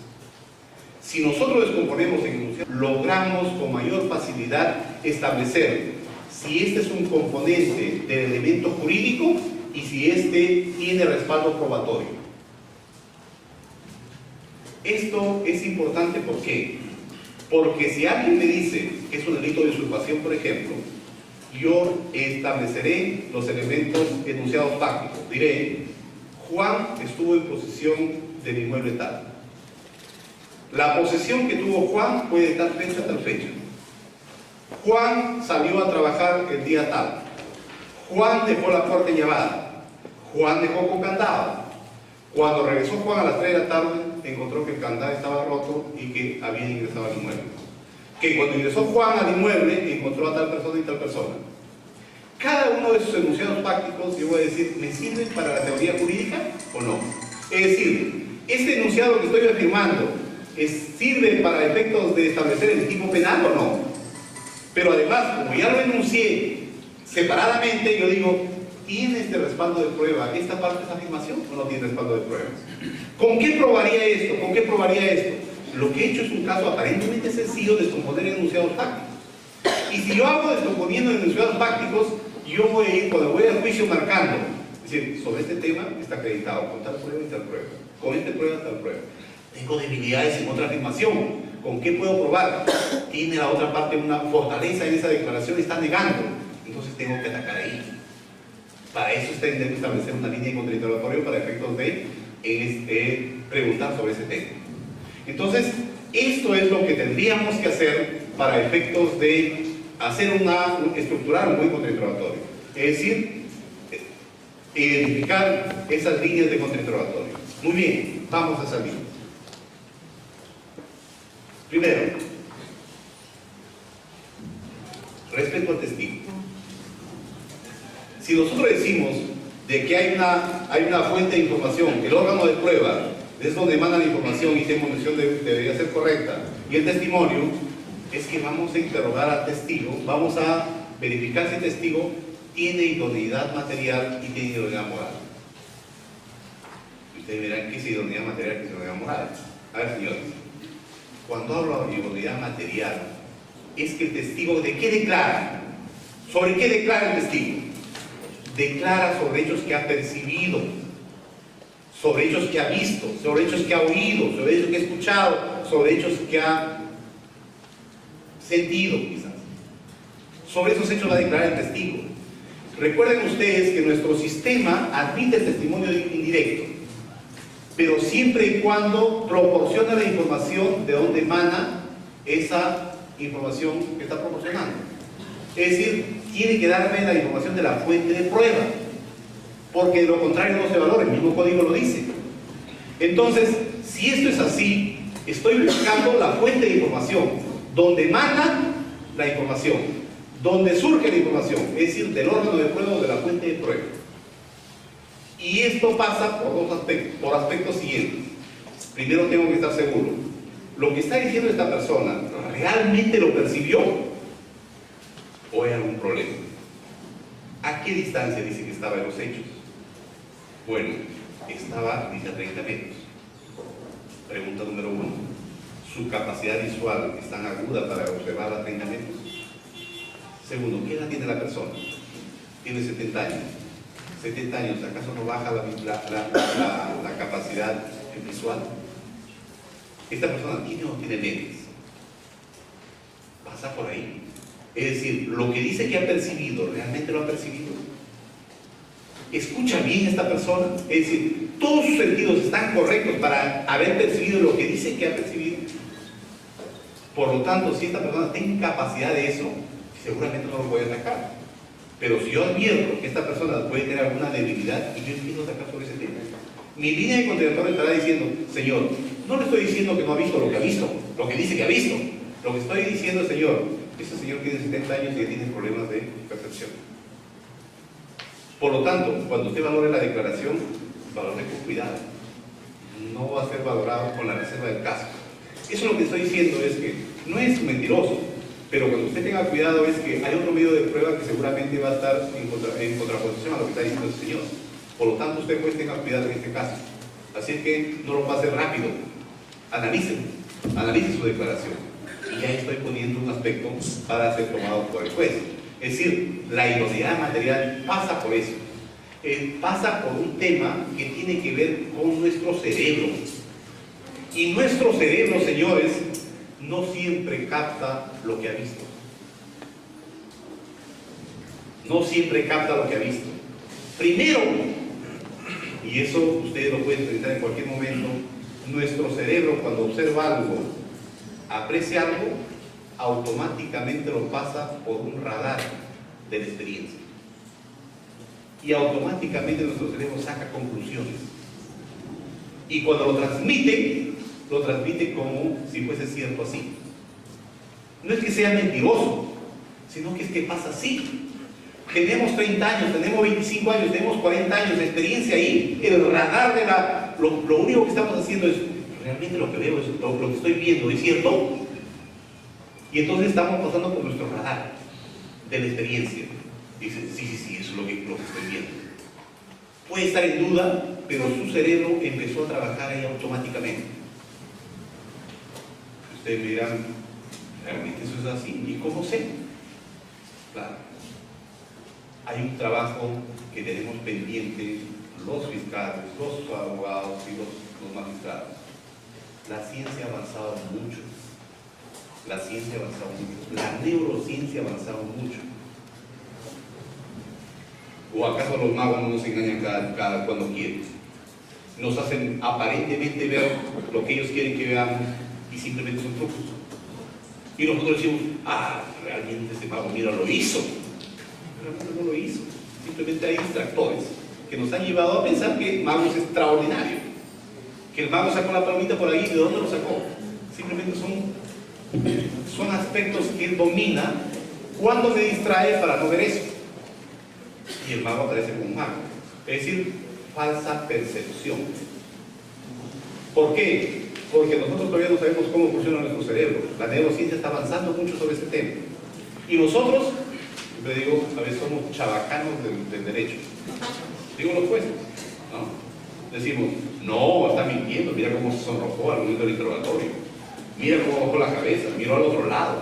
Si nosotros descomponemos en enunciados, logramos con mayor facilidad establecer si este es un componente del elemento jurídico y si este tiene respaldo probatorio. Esto es importante, ¿por qué? Porque si alguien me dice que es un delito de usurpación, por ejemplo, yo estableceré los elementos enunciados fácticos. Diré, Juan estuvo en posesión del inmueble tal. La posesión que tuvo Juan fue de tal fecha a tal fecha. Juan salió a trabajar el día tal. Juan dejó la puerta llevada. Juan dejó con candado. Cuando regresó Juan a las 3 de la tarde, encontró que el candado estaba roto y que había ingresado al inmueble. Que cuando ingresó Juan al inmueble, encontró a tal persona y tal persona. Cada uno de esos enunciados fácticos, yo voy a decir, ¿me sirven para la teoría jurídica o no? Es decir, este enunciado que estoy afirmando, ¿sirve para efectos de establecer el tipo penal o no? Pero además, como ya lo enuncié separadamente, yo digo, ¿tiene este respaldo de prueba esta parte de esta afirmación o no tiene respaldo de prueba? ¿Con qué probaría esto? ¿Con qué probaría esto? Lo que he hecho es un caso aparentemente sencillo de descomponer enunciados fácticos. Y si yo hago descomponiendo enunciados fácticos, yo voy a ir, cuando voy al juicio, marcando. Es decir, sobre este tema está acreditado con tal prueba y tal prueba. Con este prueba, tal prueba. Tengo debilidades en otra afirmación. ¿Con qué puedo probar? Tiene la otra parte una fortaleza en esa declaración, está negando. Entonces tengo que atacar ahí. Para eso tengo que establecer una línea de contrainterrogatorio para efectos de preguntar sobre ese tema. Entonces, esto es lo que tendríamos que hacer para efectos de estructurar un buen contrainterrogatorio. Es decir, identificar esas líneas de contrainterrogatorio. Muy bien, vamos a esa línea. Primero, respecto al testigo. Si nosotros decimos de que hay una fuente de información, el órgano de prueba es donde emana la información y esta información debería ser correcta, y el testimonio, es que vamos a interrogar al testigo, vamos a verificar si el testigo tiene idoneidad material y tiene idoneidad moral. Y ustedes verán qué es idoneidad material y qué es idoneidad moral. A ver, señores, cuando hablo de idoneidad material, es que el testigo, ¿de qué declara? ¿Sobre qué declara el testigo? Declara sobre hechos que ha percibido, sobre hechos que ha visto, sobre hechos que ha oído, sobre hechos que ha escuchado, sobre hechos que ha sentido, quizás. Sobre esos hechos va a declarar el testigo. Recuerden ustedes que nuestro sistema admite el testimonio indirecto, pero siempre y cuando proporciona la información de dónde emana esa información que está proporcionando. Es decir, tiene que darme la información de la fuente de prueba, porque de lo contrario no se valora, el mismo código lo dice. Entonces, si esto es así, estoy buscando la fuente de información, donde emana la información, donde surge la información, es decir, del órgano de prueba o de la fuente de prueba. Y esto pasa por dos aspectos, por aspectos siguientes. Primero tengo que estar seguro, lo que está diciendo esta persona, ¿realmente lo percibió? ¿O hay algún problema? ¿A qué distancia dice que estaba de los hechos? Bueno, estaba, dice, a 30 metros. Pregunta número 1. ¿Su capacidad visual es tan aguda para observar a 30 metros? Segundo, ¿qué edad tiene la persona? Tiene 70 años. 70 años, ¿acaso no baja la capacidad visual? ¿Esta persona tiene o no tiene lentes? Pasa por ahí. Es decir, lo que dice que ha percibido, ¿realmente lo ha percibido? ¿Escucha bien esta persona? Es decir, ¿todos sus sentidos están correctos para haber percibido lo que dice que ha percibido? Por lo tanto, si esta persona tiene capacidad de eso, seguramente no lo voy a atacar. Pero si yo advierto que esta persona puede tener alguna debilidad y yo empiezo a atacar sobre ese tema, mi línea de contradictorio estará diciendo, señor, no le estoy diciendo que no ha visto lo que ha visto, lo que dice que ha visto. Lo que estoy diciendo, señor, ese señor tiene 70 años y tiene problemas de percepción. Por lo tanto, cuando usted valore la declaración, valore con cuidado. No va a ser valorado con la reserva del caso. Eso lo que estoy diciendo es que no es mentiroso, pero cuando usted tenga cuidado es que hay otro medio de prueba que seguramente va a estar en contraposición a lo que está diciendo el señor. Por lo tanto, usted pues tenga cuidado en este caso. Así que no lo pase rápido. Analicen su declaración. Y ya estoy poniendo un aspecto para ser tomado por el juez. Es decir, la idoneidad material pasa por eso. Pasa por un tema que tiene que ver con nuestro cerebro. Y nuestro cerebro, señores, no siempre capta lo que ha visto. No siempre capta lo que ha visto. Primero, y eso ustedes lo pueden presentar en cualquier momento, nuestro cerebro cuando observa algo, aprecia algo, automáticamente lo pasa por un radar de la experiencia. Y automáticamente nuestro cerebro saca conclusiones. Y cuando lo transmite como si fuese cierto así. No es que sea mentiroso, sino que es que pasa así. Tenemos 30 años, tenemos 25 años, tenemos 40 años de experiencia ahí. El radar de lo único que estamos haciendo es, realmente lo que veo, lo que estoy viendo, ¿es cierto? Y entonces estamos pasando por nuestro radar de la experiencia. Dice, sí, eso es lo que estoy viendo. Puede estar en duda, pero su cerebro empezó a trabajar ahí automáticamente. Ustedes me dirán, ¿realmente eso es así? ¿Y cómo sé? Claro. Hay un trabajo que tenemos pendiente los fiscales, los abogados y los magistrados. La ciencia ha avanzado mucho. La ciencia ha avanzado mucho. La neurociencia ha avanzado mucho. ¿O acaso los magos no nos engañan cada cuando quieren? Nos hacen aparentemente ver lo que ellos quieren que veamos y simplemente son trucos. Y nosotros decimos, realmente este mago, mira, lo hizo. Realmente no lo hizo. Simplemente hay distractores que nos han llevado a pensar que el mago es extraordinario. Que el mago sacó la palomita por ahí, ¿de dónde lo sacó? Simplemente son aspectos que él domina cuando se distrae para no ver eso. Y el mago aparece como un mago. Es decir, falsa percepción. ¿Por qué? Porque nosotros todavía no sabemos cómo funciona nuestro cerebro. La neurociencia está avanzando mucho sobre este tema. Y nosotros, le digo, a veces somos chabacanos del derecho. Digo los jueces, ¿no? Decimos, no, está mintiendo, mira cómo se sonrojó al momento del interrogatorio. Mira cómo bajó la cabeza, miró al otro lado.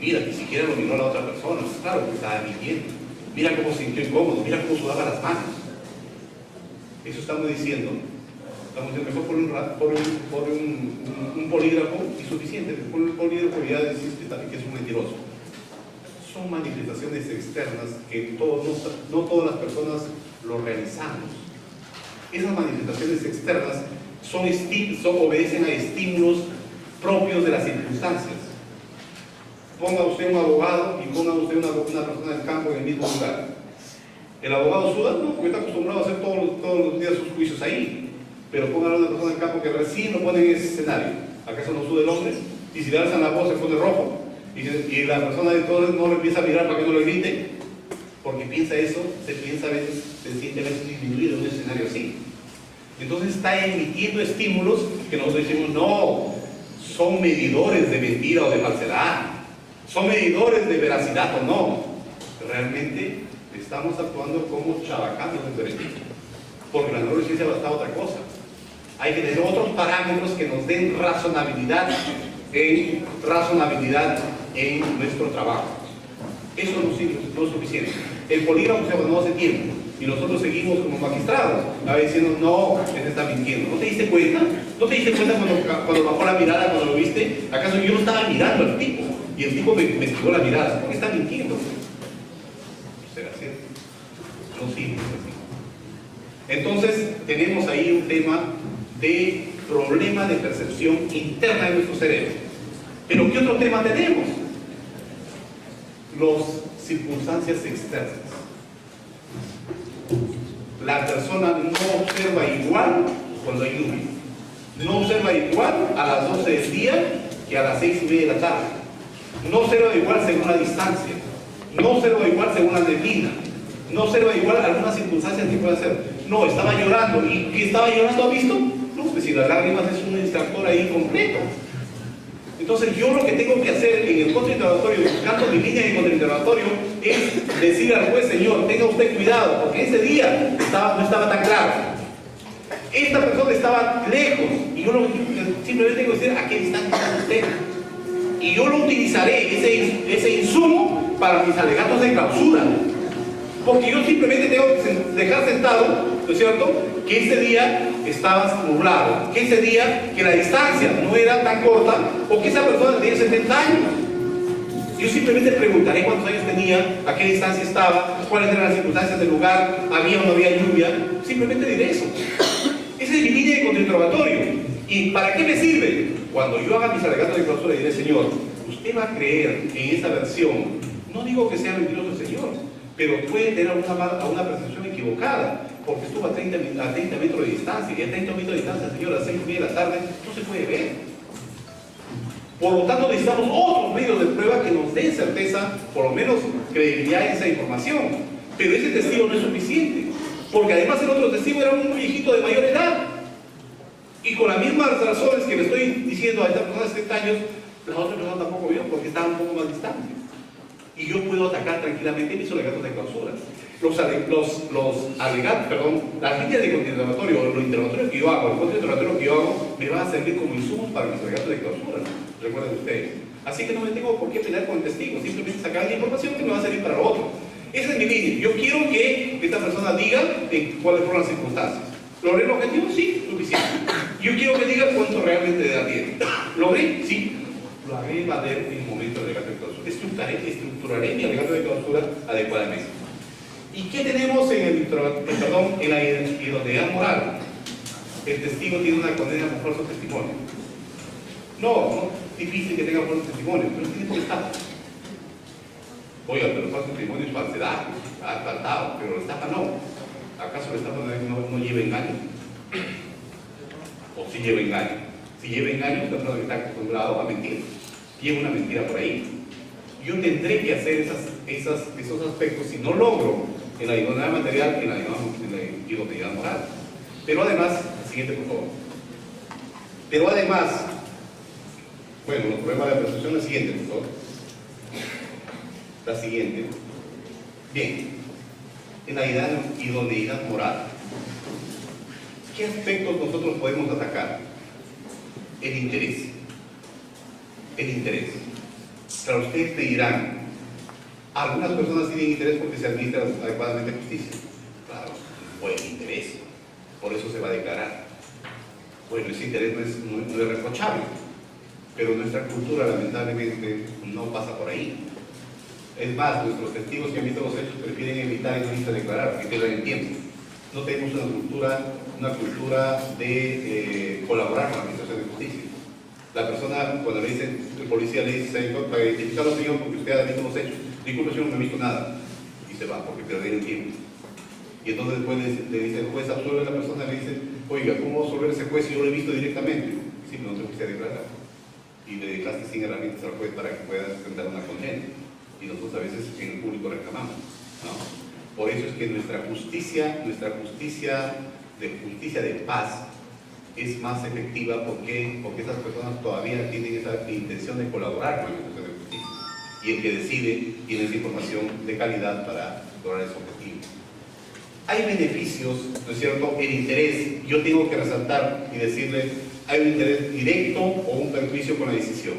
Mira, ni siquiera lo miró a la otra persona. Claro que estaba mintiendo. Mira cómo se sintió incómodo, mira cómo sudaba las manos. Eso estamos diciendo. Mejor por un polígrafo y suficiente. Por un polígrafo ya decís que es un mentiroso. Son manifestaciones externas que no todas las personas lo realizamos. Esas manifestaciones externas obedecen a estímulos propios de las circunstancias. Ponga usted un abogado y ponga usted una persona del campo en el mismo lugar. ¿El abogado suda? No, porque está acostumbrado a hacer todos los días sus juicios ahí. pero pongan a una persona en campo que recién lo pone en ese escenario. ¿Acaso no sube el hombre? Y si le alzan la voz se pone rojo. Y la persona de todos no lo empieza a mirar para que no lo grite, porque piensa eso, se siente a veces disminuido en un escenario así. Entonces está emitiendo estímulos que nosotros decimos, no, son medidores de mentira o de falsedad, son medidores de veracidad o no. Realmente estamos actuando como chavacanos en derecho, porque la neurociencia va a estar otra cosa. Hay que tener otros parámetros que nos den razonabilidad en nuestro trabajo. Eso no es suficiente. El polígrafo se abandonó hace tiempo y nosotros seguimos como magistrados diciendo, no, él está mintiendo. ¿No te diste cuenta? ¿No te diste cuenta cuando bajó la mirada, cuando lo viste? ¿Acaso yo no estaba mirando al tipo? Y el tipo me esquivó la mirada. ¿Por qué está mintiendo? ¿Será cierto? No sirve así. Entonces tenemos ahí un tema de problema de percepción interna de nuestro cerebro. Pero ¿qué otro tema tenemos? Las circunstancias externas. La persona no observa igual cuando hay lluvia. No observa igual a las 12 del día que a las 6:30 de la tarde. No observa igual según la distancia. No observa igual según la neblina. No observa igual algunas circunstancias que puede hacer. No, estaba llorando. ¿Y qué estaba llorando? ¿Ha visto? No, pues si las lágrimas es un distractor ahí completo. Entonces yo lo que tengo que hacer en el contrainterrogatorio, buscando mi línea de contrainterrogatorio, es decir al juez, señor, tenga usted cuidado, porque ese día no estaba tan claro. Esta persona estaba lejos, y yo simplemente tengo que decir a qué distancia está usted. Y yo lo utilizaré, ese insumo, para mis alegatos de clausura. Porque yo simplemente tengo que dejar sentado, ¿no es cierto?, que ese día estaba nublado, que ese día, que la distancia no era tan corta, o que esa persona tenía 70 años. Yo simplemente preguntaré cuántos años tenía, a qué distancia estaba, cuáles eran las circunstancias del lugar, había o no había lluvia. Simplemente diré eso. Esa es mi línea de contrainterrogatorio. ¿Y para qué me sirve? Cuando yo haga mis alegatos de clausura, diré, señor, usted va a creer en esa versión. No digo que sea mentiroso el señor, pero puede tener una percepción equivocada, porque estuvo a 30 metros de distancia, y a 30 metros de distancia, señor, a las 6:30 de la tarde, no se puede ver. Por lo tanto, necesitamos otros medios de prueba que nos den certeza, por lo menos credibilidad en esa información. Pero ese testigo no es suficiente, porque además el otro testigo era un viejito de mayor edad. Y con las mismas razones que le estoy diciendo a esta persona de 70 años, la otra persona tampoco vio, porque estaba un poco más distante. Y yo puedo atacar tranquilamente mis alegatos de clausura. Las líneas de contrainterrogatorio, los interrogatorios que yo hago, el contrainterrogatorio que yo hago, me van a servir como insumos para mis alegatos de clausura. Recuerden ustedes. Así que no me tengo por qué pelear con el testigo, simplemente sacar la información que me va a servir para lo otro. Esa es mi línea. Yo quiero que esta persona diga cuáles fueron las circunstancias. ¿Logré el objetivo? Sí, suficiente. Yo quiero que diga cuánto realmente de edad tiene. ¿Logré? Sí. Lo haré valer en el momento del alegato de clausura. Estructuraré mi alegato de clausura adecuadamente. ¿Y qué tenemos en la idoneidad moral? El testigo tiene una condena por falso testimonio. No es difícil que tenga falso testimonio, pero tiene por estafa. Oiga, pero falso testimonio es falsedad, ha faltado, pero la estafa no. ¿Acaso la estafa no lleva engaño? ¿O sí lleva engaño? Si lleva engaño, la persona que está acostumbrado a mentir, lleva una mentira por ahí. Yo tendré que hacer esos aspectos si no logro en la idoneidad material, en la idoneidad moral. Pero además, el siguiente por favor. Pero además, bueno, los problemas de la percepción, el siguiente por favor. La siguiente. Bien, en la idoneidad moral, ¿qué aspectos nosotros podemos atacar? El interés. El interés. Claro, ustedes te dirán, algunas personas tienen interés porque se administra adecuadamente justicia. Claro, buen interés. Por eso se va a declarar. Bueno, ese interés no es reprochable, pero nuestra cultura lamentablemente no pasa por ahí. Es más, nuestros testigos que han visto los hechos prefieren evitar y no irse a declarar porque pierden el tiempo. No tenemos una cultura de colaborar con la administración de justicia. La persona, cuando le dice, el policía le dice, señor, para identificarlo, señor, porque usted ha visto los hechos, disculpe, señor, no he visto nada. Y se va porque pierde el tiempo. Y entonces después le dice el juez, absuelve a la persona, le dice, oiga, ¿cómo absorber a ese juez si yo lo he visto directamente? Sí, pero no te fuiste a declarar. Y le dejaste sin herramientas al juez para que pueda sustentar una condena. Y nosotros a veces en el público reclamamos, ¿no? Por eso es que nuestra justicia de paz es más efectiva. Porque esas personas todavía tienen esa intención de colaborar con la institución de justicia. Y el que decide tiene esa información de calidad para lograr ese objetivo. Hay beneficios, ¿no es cierto? El interés, yo tengo que resaltar y decirle, hay un interés directo o un perjuicio con la decisión.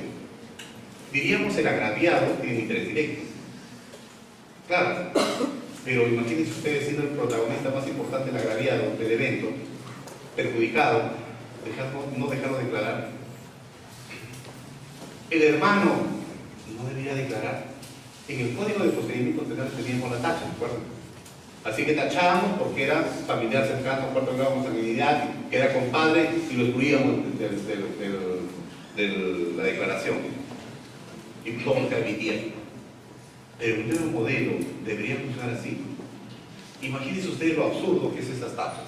Diríamos el agraviado tiene interés directo. Claro, pero imagínense ustedes siendo el protagonista más importante del agraviado del evento, perjudicado, no dejarlo declarar. El hermano no debería declarar. En el Código de Procedimientos Penales teníamos la tacha, ¿de acuerdo? Así que tachábamos porque era familiar cercano, cuarto grado de consanguinidad, que era compadre, y lo excluíamos de la declaración. Y todos se admitían. Pero el nuevo modelo debería funcionar así. Imagínense ustedes lo absurdo que es esas tachas.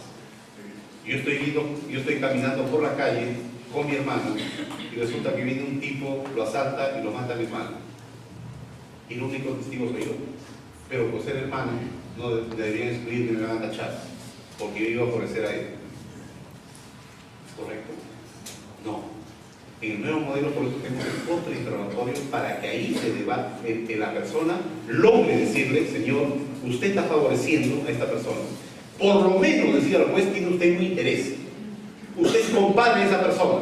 Yo estoy caminando por la calle con mi hermano y resulta que viene un tipo, lo asalta y lo mata a mi hermano. Y el único testigo soy yo. Pero por ser hermano, no deberían excluirme, me van a tachar, porque yo iba a favorecer a él. ¿Es correcto? No. En el nuevo modelo, por eso tenemos el contrainterrogatorio para que ahí se debate, que la persona logre decirle, señor, usted está favoreciendo a esta persona. Por lo menos decir al juez, tiene usted un interés. Usted es compadre de esa persona.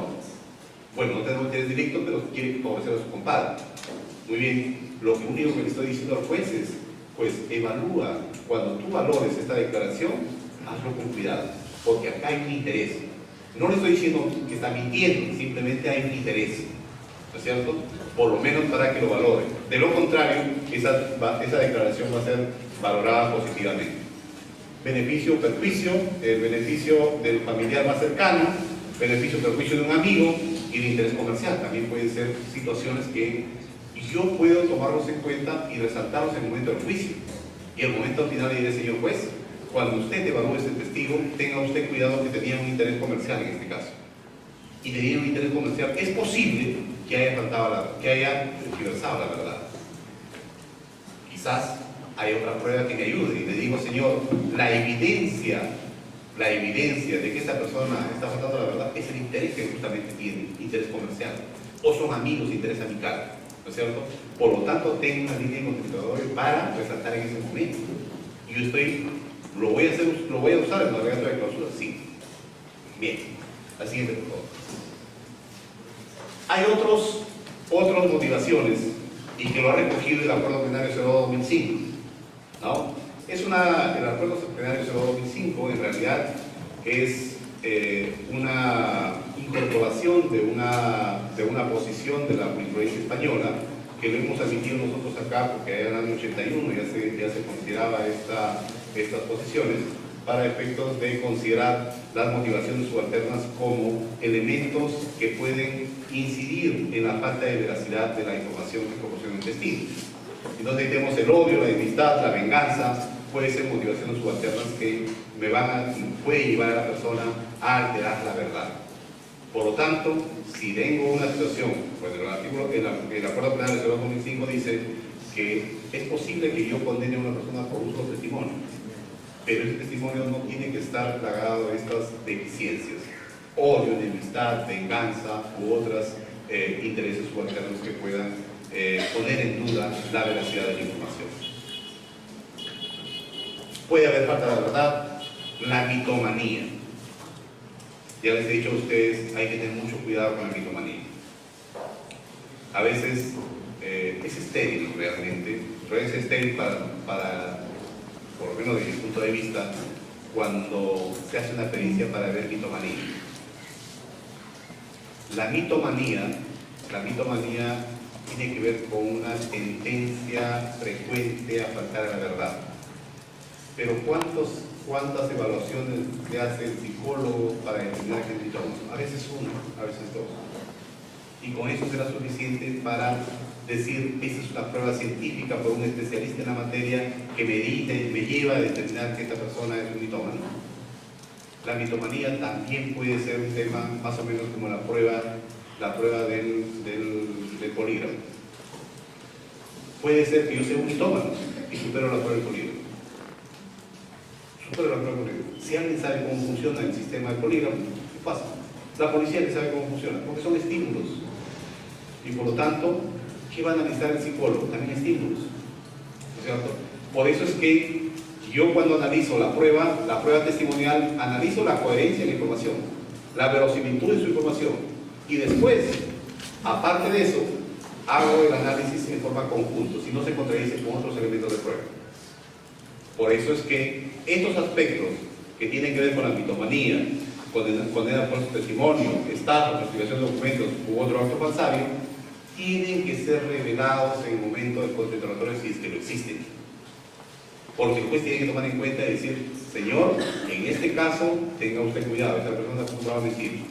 Bueno, no tengo interés directo, pero quiere favorecer a su compadre. Muy bien, lo único que le estoy diciendo al juez es, pues evalúa, cuando tú valores esta declaración, hazlo con cuidado, porque acá hay un interés. No le estoy diciendo que está mintiendo, simplemente hay un interés, ¿no es cierto? Por lo menos para que lo valore. De lo contrario, esa declaración va a ser valorada positivamente. Beneficio, perjuicio, el beneficio del familiar más cercano, beneficio, perjuicio de un amigo y de interés comercial. También pueden ser situaciones que yo puedo tomarlos en cuenta y resaltarlos en el momento del juicio. Y el momento final le diré, señor juez, cuando usted evalúe este testigo, tenga usted cuidado que tenía un interés comercial en este caso. Y tenía un interés comercial. Es posible que haya tergiversado la verdad. Quizás hay otra prueba que me ayude. Y le digo, señor, la evidencia de que esta persona está faltando la verdad es el interés que justamente tiene, interés comercial. O son amigos, interés amical. ¿No es cierto? Por lo tanto, tengo una línea de contradictorio para resaltar en ese momento. Yo lo voy a usar en la regla de clausura, sí. Bien, la siguiente, por favor. Hay otras motivaciones, y que lo ha recogido el Acuerdo Plenario 02-2005, ¿no? El Acuerdo Plenario 02-2005 en realidad es una incorporación de una posición de la jurisprudencia española que lo hemos admitido nosotros acá porque en el año 81 ya se consideraba estas posiciones para efectos de considerar las motivaciones subalternas como elementos que pueden incidir en la falta de veracidad de la información que proporciona el testigo. Entonces tenemos el odio, la enemistad, la venganza, puede ser motivaciones subalternas que puede llevar a la persona a alterar la verdad. Por lo tanto, si tengo una situación, pues el Acuerdo Plenario 02-2005 dice que es posible que yo condene a una persona por uso de testimonio, pero ese testimonio no tiene que estar plagado de estas deficiencias, odio, enemistad, venganza u otros intereses subalternos que puedan poner en duda la veracidad de la información. Puede haber falta de verdad, la mitomanía. Ya les he dicho a ustedes, hay que tener mucho cuidado con la mitomanía. A veces es estéril realmente, pero es estéril para, por lo menos desde mi punto de vista, cuando se hace una pericia para ver mitomanía. La mitomanía tiene que ver con una tendencia frecuente a faltar a la verdad. Pero ¿cuántas evaluaciones le hace el psicólogo para determinar que es mitómano? A veces una, a veces dos. Y con eso será suficiente para decir, esta es una prueba científica por un especialista en la materia que me lleva a determinar que esta persona es un mitómano. La mitomanía también puede ser un tema más o menos como la prueba del polígrafo. Puede ser que yo sea un mitómano y supero la prueba del polígrafo. Supero la prueba del polígrafo. Si alguien sabe cómo funciona el sistema del polígrafo, ¿qué pasa? La policía que sabe cómo funciona, porque son estímulos. Y por lo tanto, ¿qué va a analizar el psicólogo? También estímulos. ¿No es cierto? Por eso es que yo cuando analizo la prueba testimonial, analizo la coherencia de la información, la verosimilitud de su información. Y después, aparte de eso, hago el análisis en forma conjunta, si no se contradice con otros elementos de prueba. Por eso es que estos aspectos que tienen que ver con la mitomanía, condena por su testimonio, estafa, falsificación de documentos u otro acto falsario, tienen que ser revelados en el momento del contrainterrogatorio si es que lo existen. Porque el juez tiene que tomar en cuenta y decir, señor, en este caso tenga usted cuidado, esta persona va a mentir.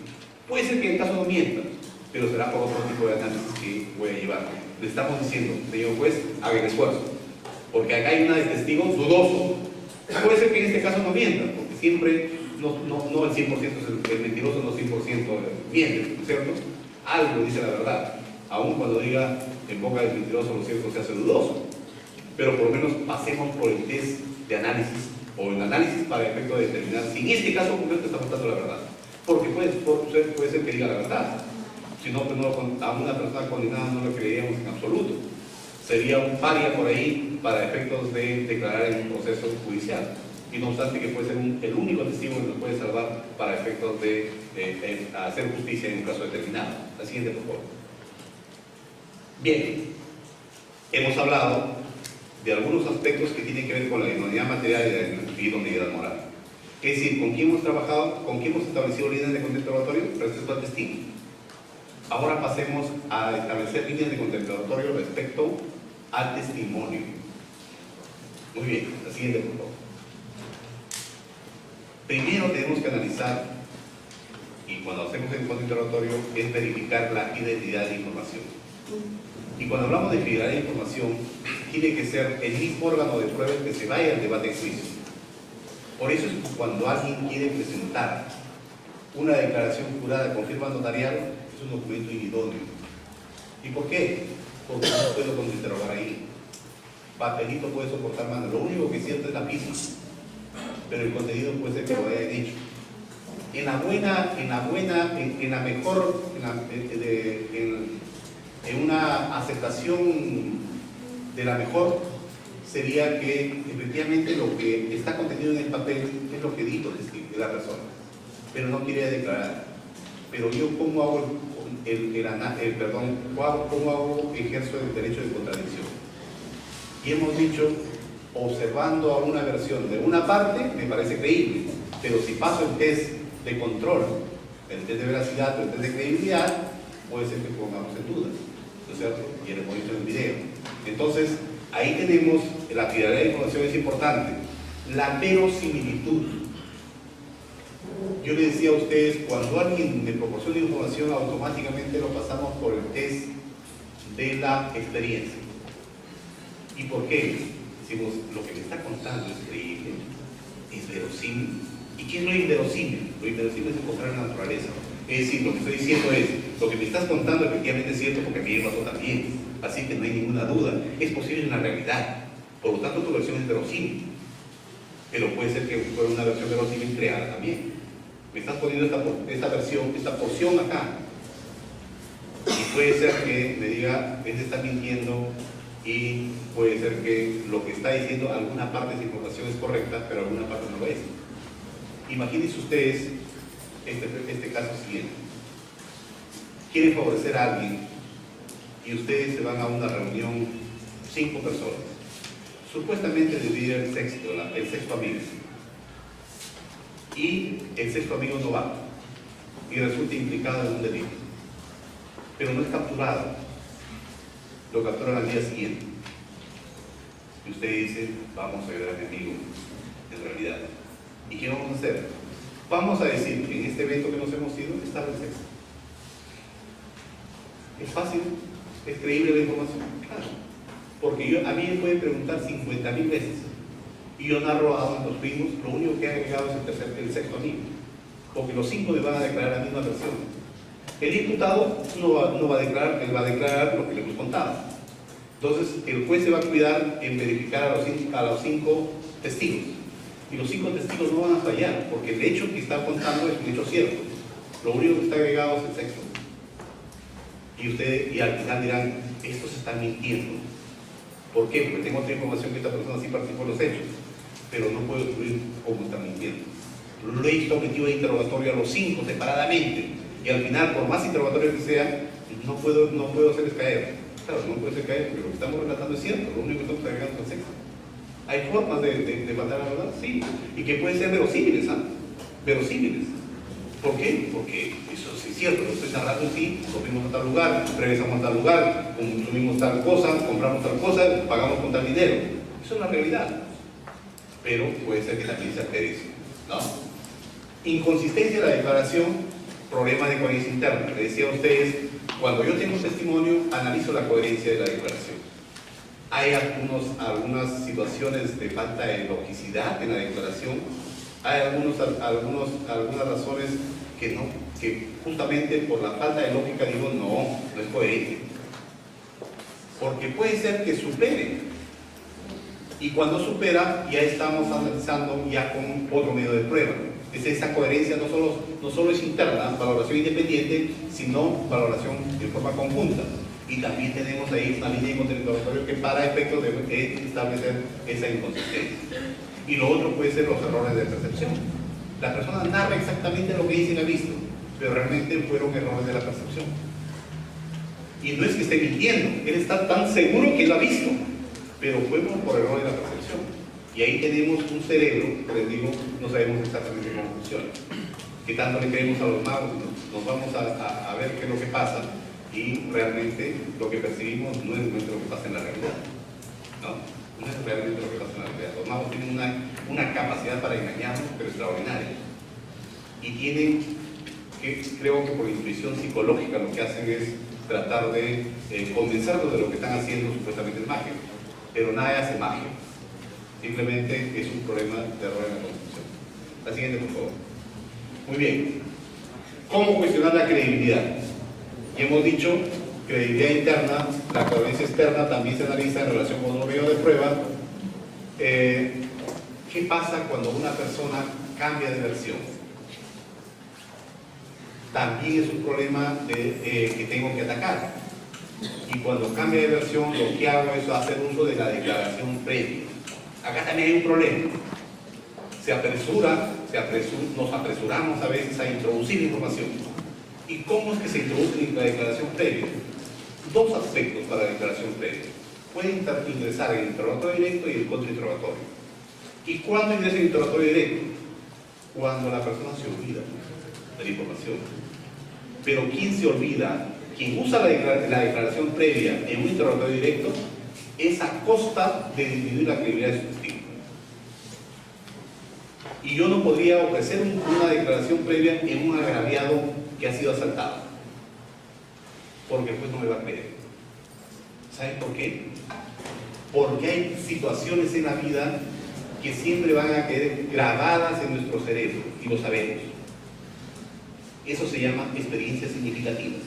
Puede ser que en el caso no mienta, pero será por otro tipo de análisis que voy a llevar. Le estamos diciendo, señor juez, haga el esfuerzo, porque acá hay una de testigos dudoso. Puede ser que en este caso no mienta, porque siempre no el 100% es el mentiroso, no 100% miente, ¿no es cierto? Algo dice la verdad, aun cuando diga en boca del mentiroso lo cierto se hace dudoso. Pero por lo menos pasemos por el test de análisis, o el análisis para efecto de determinar si en este caso concreto está contando la verdad. Porque puede ser que diga la verdad. Si no, pues a una persona condenada no lo creeríamos en absoluto. Sería un paria por ahí para efectos de declarar en un proceso judicial. Y no obstante que puede ser el único testigo que nos puede salvar para efectos de hacer justicia en un caso determinado. La siguiente, por favor. Bien, hemos hablado de algunos aspectos que tienen que ver con la idoneidad material y la idoneidad moral. Es decir, con quién hemos trabajado, con quién hemos establecido líneas de contrainterrogatorio respecto al testigo. Ahora pasemos a establecer líneas de contrainterrogatorio respecto al testimonio. Muy bien, la siguiente, por favor. Primero tenemos que analizar, y cuando hacemos el contrainterrogatorio, es verificar la fidelidad de información. Y cuando hablamos de fidelidad de información, tiene que ser el mismo órgano de prueba que se vaya al debate en juicio. Por eso es que cuando alguien quiere presentar una declaración jurada con firma notarial, es un documento inidóneo. ¿Y por qué? Porque no puedo contrainterrogar ahí. Papelito puede soportar mano. Lo único que siento es la misma, pero el contenido puede ser que lo hayan hecho. En una aceptación de la mejor sería que efectivamente lo que está contenido en el papel es lo que dijo la persona, pero no quiere declarar. Pero yo ¿cómo hago ejerzo el derecho de contradicción? Y hemos dicho, observando a una versión de una parte me parece creíble, pero si paso el test de control, el test de veracidad o el test de credibilidad, puede ser que pongamos en dudas, ¿no es cierto? Y lo hemos visto en el video. Entonces, ahí tenemos la fidelidad de información, es importante. La verosimilitud. Yo les decía a ustedes, cuando alguien me proporciona información, automáticamente lo pasamos por el test de la experiencia. ¿Y por qué? Decimos, lo que me está contando es creíble, es verosímil. ¿Y qué es lo inverosímil? Lo inverosímil es encontrar la naturaleza. Es decir, lo que estoy diciendo es, lo que me estás contando efectivamente es cierto porque a mí me pasó también. Así que no hay ninguna duda. Es posible en la realidad. Por lo tanto, tu versión es verosímil. Pero puede ser que fuera una versión verosímil creada también. Me estás poniendo esta porción acá. Y puede ser que me diga, él está mintiendo, y puede ser que lo que está diciendo, alguna parte de esa información es correcta, pero alguna parte no lo es. Imagínense ustedes este caso siguiente. Quieren favorecer a alguien y ustedes se van a una reunión, 5 personas, supuestamente de vivir el sexto amigo, y el sexto amigo no va y resulta implicado en un delito, pero no es capturado, lo capturan al día siguiente y usted dice, vamos a ayudar a mi amigo en realidad. ¿Y qué vamos a hacer? Vamos a decir que en este evento que nos hemos ido estaba el sexto. ¿Es fácil? ¿Es creíble la información? Claro. Porque a mí me pueden preguntar 50.000 veces y yo narro a los primos, lo único que ha agregado es el sexto amigo, porque los 5 me van a declarar la misma versión. El diputado no va a declarar, él va a declarar lo que le hemos contado. Entonces el juez se va a cuidar en verificar a los 5 testigos, y los 5 testigos no van a fallar, porque el hecho que está contando es un hecho cierto. Lo único que está agregado es el sexto. Y al final dirán, estos están mintiendo. ¿Por qué? Porque tengo otra información que esta persona sí participó en los hechos, pero no puedo descubrir cómo están mintiendo. Lo he sometido a interrogatorio a los 5 separadamente, y al final, por más interrogatorio que sea, no puedo hacerles caer. Claro, no puede ser caer porque lo que estamos relatando es cierto, lo único que estamos agregando es el sexo. ¿Hay formas de matar a la verdad? Sí, y que pueden ser verosímiles, ¿ah? Verosímiles. ¿Por qué? Porque eso sí es cierto, lo estoy narrando en sí, nos fuimos a tal lugar, regresamos a tal lugar, consumimos tal cosa, compramos tal cosa, pagamos con tal dinero. Eso es la realidad. Pero puede ser que también se altere eso, ¿no? Inconsistencia de la declaración, problema de coherencia interna. Le decía a ustedes, cuando yo tengo un testimonio, analizo la coherencia de la declaración. Hay algunas situaciones de falta de logicidad en la declaración. Hay algunas razones que justamente por la falta de lógica digo, no es coherente. Porque puede ser que supere. Y cuando supera, ya estamos analizando ya con otro medio de prueba. Esa coherencia no solo es interna, valoración independiente, sino valoración de forma conjunta. Y también tenemos ahí una línea de contradictorio que para efectos de establecer esa inconsistencia. Y lo otro puede ser los errores de percepción. La persona narra exactamente lo que dice y ha visto, pero realmente fueron errores de la percepción. Y no es que esté mintiendo, él está tan seguro que lo ha visto, pero fue por errores de la percepción. Y ahí tenemos un cerebro, que les digo, no sabemos exactamente cómo funciona. Que tanto le creemos a los magos, nos vamos a ver qué es lo que pasa, y realmente lo que percibimos no es realmente lo que pasa en la realidad. No es realmente lo que pasa en la realidad. Los magos tienen una capacidad para engañarnos, pero extraordinaria. Y tienen, creo que por intuición psicológica, lo que hacen es tratar de convencernos de lo que están haciendo supuestamente es magia. Pero nadie hace magia. Simplemente es un problema de error en la construcción. La siguiente, por favor. Muy bien. ¿Cómo cuestionar la credibilidad? Y hemos dicho, credibilidad interna, la coherencia externa también se analiza en relación con un medio de prueba. ¿Qué pasa cuando una persona cambia de versión? También es un problema que tengo que atacar. Y cuando cambia de versión, lo que hago es hacer uso de la declaración previa. Acá también hay un problema. Nos apresuramos a veces a introducir información. ¿Y cómo es que se introduce la declaración previa? 2 aspectos para la declaración previa. Puede ingresar el interrogatorio directo y el contrainterrogatorio. ¿Y cuándo ingresa el interrogatorio directo? Cuando la persona se olvida de la información. Pero ¿quién se olvida? Quien usa la declaración previa en un interrogatorio directo es a costa de disminuir la credibilidad de su testigo. Y yo no podría ofrecer una declaración previa en un agraviado que ha sido asaltado, porque pues no me va a creer. ¿Saben por qué? Porque hay situaciones en la vida que siempre van a quedar grabadas en nuestro cerebro, y lo sabemos. Eso se llama experiencias significativas.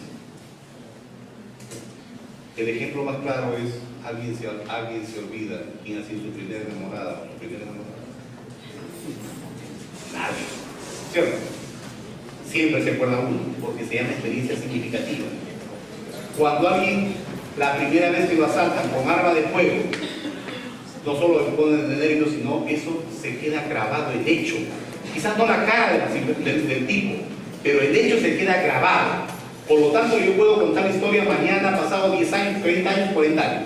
El ejemplo más claro es alguien se olvida quién ha sido su primera enamorada o su primera enamorada. Nadie, ¿cierto? Siempre se acuerda uno, porque se llama experiencia significativa. Cuando alguien, la primera vez que lo asaltan con arma de fuego, no solo le ponen de nervios, sino eso se queda grabado, el hecho. Quizás no la cara del tipo, pero el hecho se queda grabado. Por lo tanto, yo puedo contar la historia mañana, pasado 10 años, 30 años, 40 años.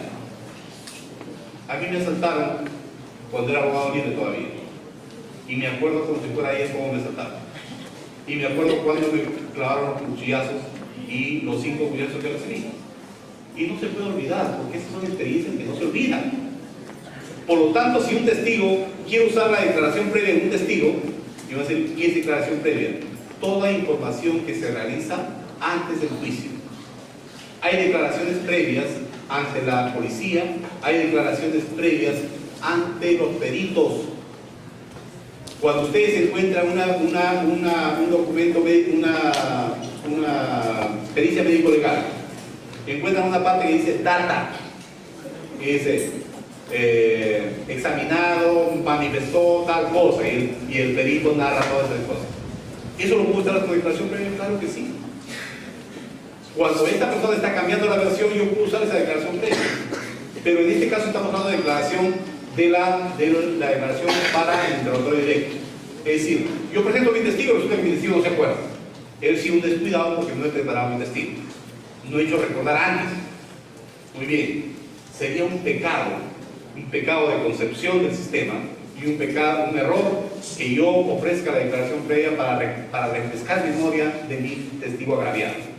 A mí me asaltaron cuando era abogado libre todavía. Y me acuerdo como si fuera ayer cómo me asaltaron. Y me acuerdo cuando me clavaron los cuchillazos y los 5 cuchillazos que recibí. Y no se puede olvidar, porque esas son experiencias que no se olvidan. Por lo tanto, si un testigo quiere usar la declaración previa en un testigo, yo voy a decir, ¿qué es declaración previa? Toda información que se realiza antes del juicio. hay declaraciones previas ante la policía, hay declaraciones previas ante los peritos. Cuando ustedes encuentran un documento, una pericia médico-legal, encuentran una parte que dice data, que dice examinado, manifestó tal cosa, y el perito narra todas esas cosas. ¿Eso lo puede usar como declaración previa? Claro que sí. Cuando esta persona está cambiando la versión, yo puedo usar esa declaración previa. Pero en este caso estamos hablando de declaración de la declaración para el interrogatorio directo. Es decir, yo presento a mi testigo y resulta que mi testigo no se acuerda. Él sí un descuidado porque no he preparado a mi testigo. No he hecho recordar antes. Muy bien. Sería un pecado de concepción del sistema y un error que yo ofrezca la declaración previa para refrescar memoria de mi testigo agraviado.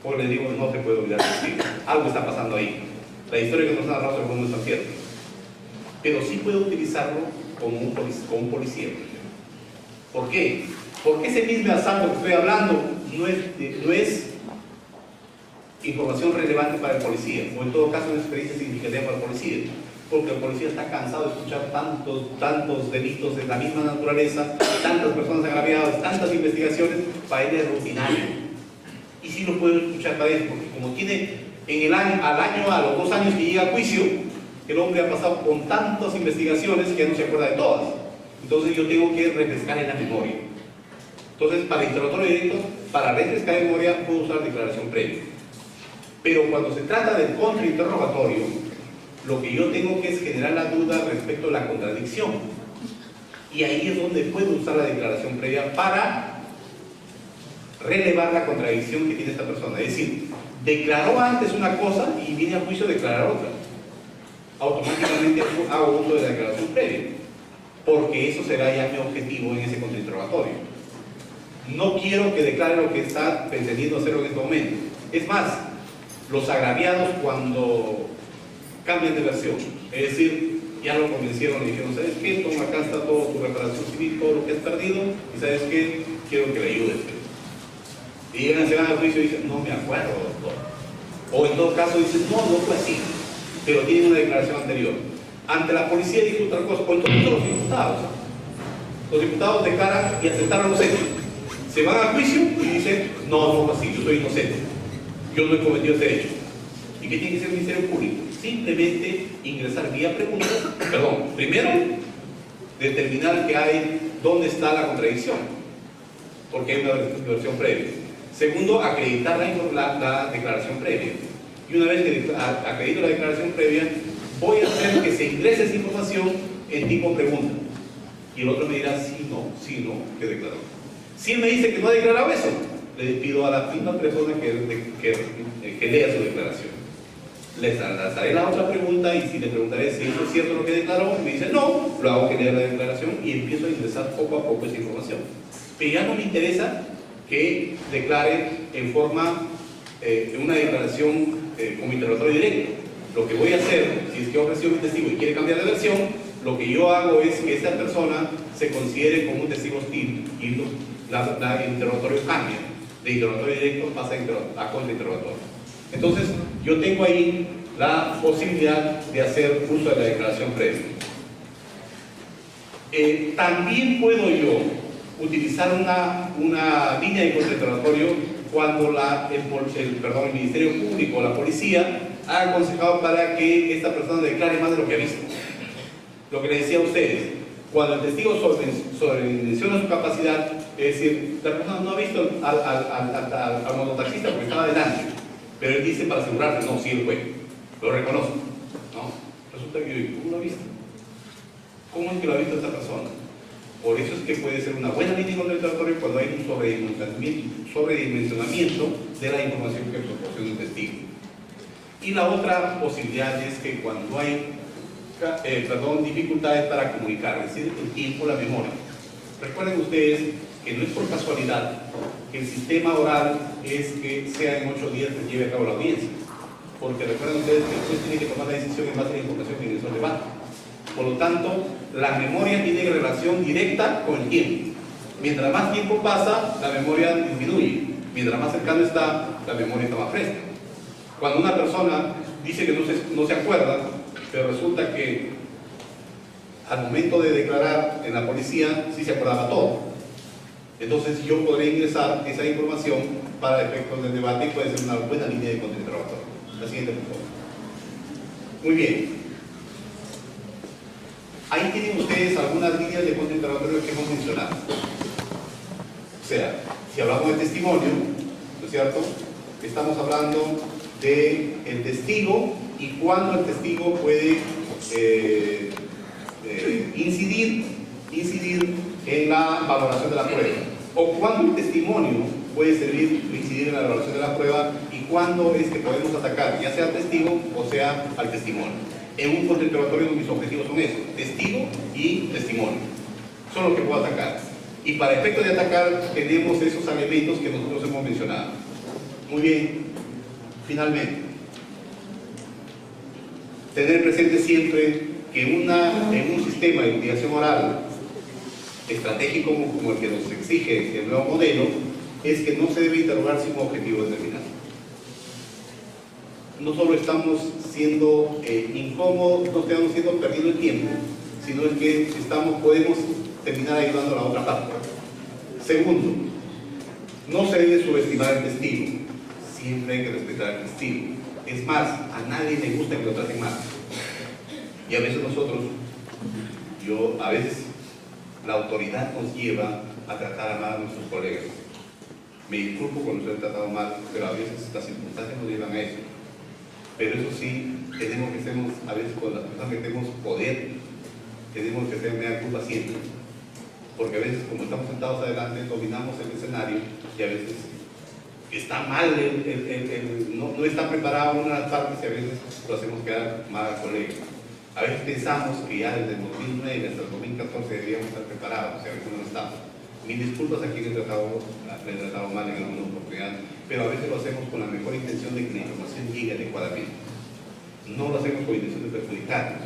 Pues le digo, no te puedo olvidar testigo. Algo está pasando ahí. La historia que nos ha narrado no está cierta. Pero sí puedo utilizarlo como un policía. ¿Por qué? Porque ese mismo asalto que estoy hablando no es información relevante para el policía, o en todo caso una experiencia significativa para el policía, porque el policía está cansado de escuchar tantos delitos de la misma naturaleza, tantas personas agraviadas, tantas investigaciones. Para él es rutinario. Y sí lo puedo escuchar para él, porque como tiene a los 2 años que llega a juicio, el hombre ha pasado con tantas investigaciones que no se acuerda de todas. Entonces yo tengo que refrescar en la memoria. Entonces, para interrogatorio directo, para refrescar en memoria, puedo usar declaración previa. Pero cuando se trata del contrainterrogatorio, lo que yo tengo que es generar la duda respecto a la contradicción. Y ahí es donde puedo usar la declaración previa para relevar la contradicción que tiene esta persona. Es decir, declaró antes una cosa y viene a juicio a declarar otra. Automáticamente hago uso de la declaración previa, porque eso será ya mi objetivo en ese contrainterrogatorio. No quiero que declare lo que está pretendiendo hacer en este momento. Es más, los agraviados cuando cambian de versión, es decir, ya lo convencieron y dijeron, ¿sabes qué? Toma, acá está todo tu reparación civil, todo lo que has perdido, y ¿sabes qué? Quiero que le ayudes. Y llegan, se van al juicio y dicen, no me acuerdo, doctor. O en todo caso dicen, no fue así, pero tienen una declaración anterior. Ante la policía dijo otra cosa, o entonces los diputados. Los diputados declaran y aceptaron los hechos. Se van al juicio y dicen, no fue así, yo soy inocente. Yo no he cometido ese hecho. ¿Y qué tiene que hacer el Ministerio Público? Simplemente ingresar vía pregunta. Primero, determinar dónde está la contradicción, porque hay una versión previa. Segundo, acreditar la declaración previa. Y una vez que acredito la declaración previa, voy a hacer que se ingrese esa información en tipo pregunta. Y el otro me dirá sí, no, que declaró. Si él me dice que no ha declarado eso, le pido a la misma persona que lea su declaración. Les lanzaré la otra pregunta y si le preguntaré si eso es cierto lo que declaró, me dice no, lo hago que lea la declaración y empiezo a ingresar poco a poco esa información. Pero ya no me interesa que declare en forma, una declaración como interrogatorio directo. Lo que voy a hacer, si es que ha ofrecido un testigo y quiere cambiar de versión, lo que yo hago es que esta persona se considere como un testigo hostil y el interrogatorio cambia. De interrogatorio directo pasa a contrainterrogatorio. Entonces, yo tengo ahí la posibilidad de hacer uso de la declaración previa. También puedo yo utilizar una línea de contrainterrogatorio cuando el Ministerio Público o la policía ha aconsejado para que esta persona declare más de lo que ha visto. Lo que les decía a ustedes, cuando el testigo sobredimensiona su capacidad, es decir, la persona no ha visto al mototaxista porque estaba delante, pero él dice para asegurarse, no, sí él fue, lo reconozco, ¿no? Resulta que ¿cómo lo ha visto? ¿Cómo es que lo ha visto esta persona? Por eso es que puede ser una buena línea contra el interrogatorio cuando hay un sobredimensionamiento de la información que proporciona un testigo. Y la otra posibilidad es que cuando hay dificultades para comunicar, es decir, el tiempo, la memoria. Recuerden ustedes que no es por casualidad que el sistema oral es que sea en 8 días que lleve a cabo la audiencia, porque recuerden ustedes que el juez tiene que tomar la decisión en base a la información que ingresó al debate. Por lo tanto, la memoria tiene relación directa con el tiempo. Mientras más tiempo pasa, la memoria disminuye. Mientras más cercano está, la memoria está más fresca. Cuando una persona dice que no se acuerda, pero resulta que al momento de declarar en la policía sí se acordaba todo. Entonces yo podré ingresar esa información para efectos del debate y puede ser una buena línea de contrainterrogatorio. La siguiente, por favor. Muy bien. Ahí tienen ustedes algunas líneas de contrainterrogatorio que hemos mencionado. O sea, si hablamos de testimonio, ¿no es cierto? Estamos hablando del testigo y cuándo el testigo puede incidir en la valoración de la prueba, o cuándo el testimonio puede servir o incidir en la valoración de la prueba y cuándo es que podemos atacar, ya sea al testigo o sea al testimonio. En un contrainterrogatorio mis objetivos son esos: testigo y testimonio. Son los que puedo atacar. Y para efectos de atacar tenemos esos elementos que nosotros hemos mencionado. Muy bien. Finalmente, tener presente siempre que en un sistema de investigación oral estratégico como el que nos exige el nuevo modelo, es que no se debe interrogar sin un objetivo determinado. No solo estamos siendo incómodos, no estamos siendo perdiendo el tiempo, sino es que podemos terminar ayudando a la otra parte. Segundo, no se debe subestimar al testigo. Siempre hay que respetar al testigo. Es más, a nadie le gusta que lo traten mal. Y a veces a veces la autoridad nos lleva a tratar mal a nuestros colegas. Me disculpo cuando se han tratado mal, pero a veces las circunstancias nos llevan a eso. Pero eso sí, a veces con las personas que tenemos poder, tenemos que ser mea culpa siempre. Porque a veces, como estamos sentados adelante, dominamos el escenario y a veces está mal, no está preparado una de las partes y a veces lo hacemos quedar mal al colega. A veces pensamos que ya desde el 2009 hasta el 2014 deberíamos estar preparados, y a veces no estamos. Mil disculpas a quien he tratado mal en alguna oportunidad, pero a veces lo hacemos con la mejor intención de que la información llegue adecuadamente. No lo hacemos con intención de perjudicar.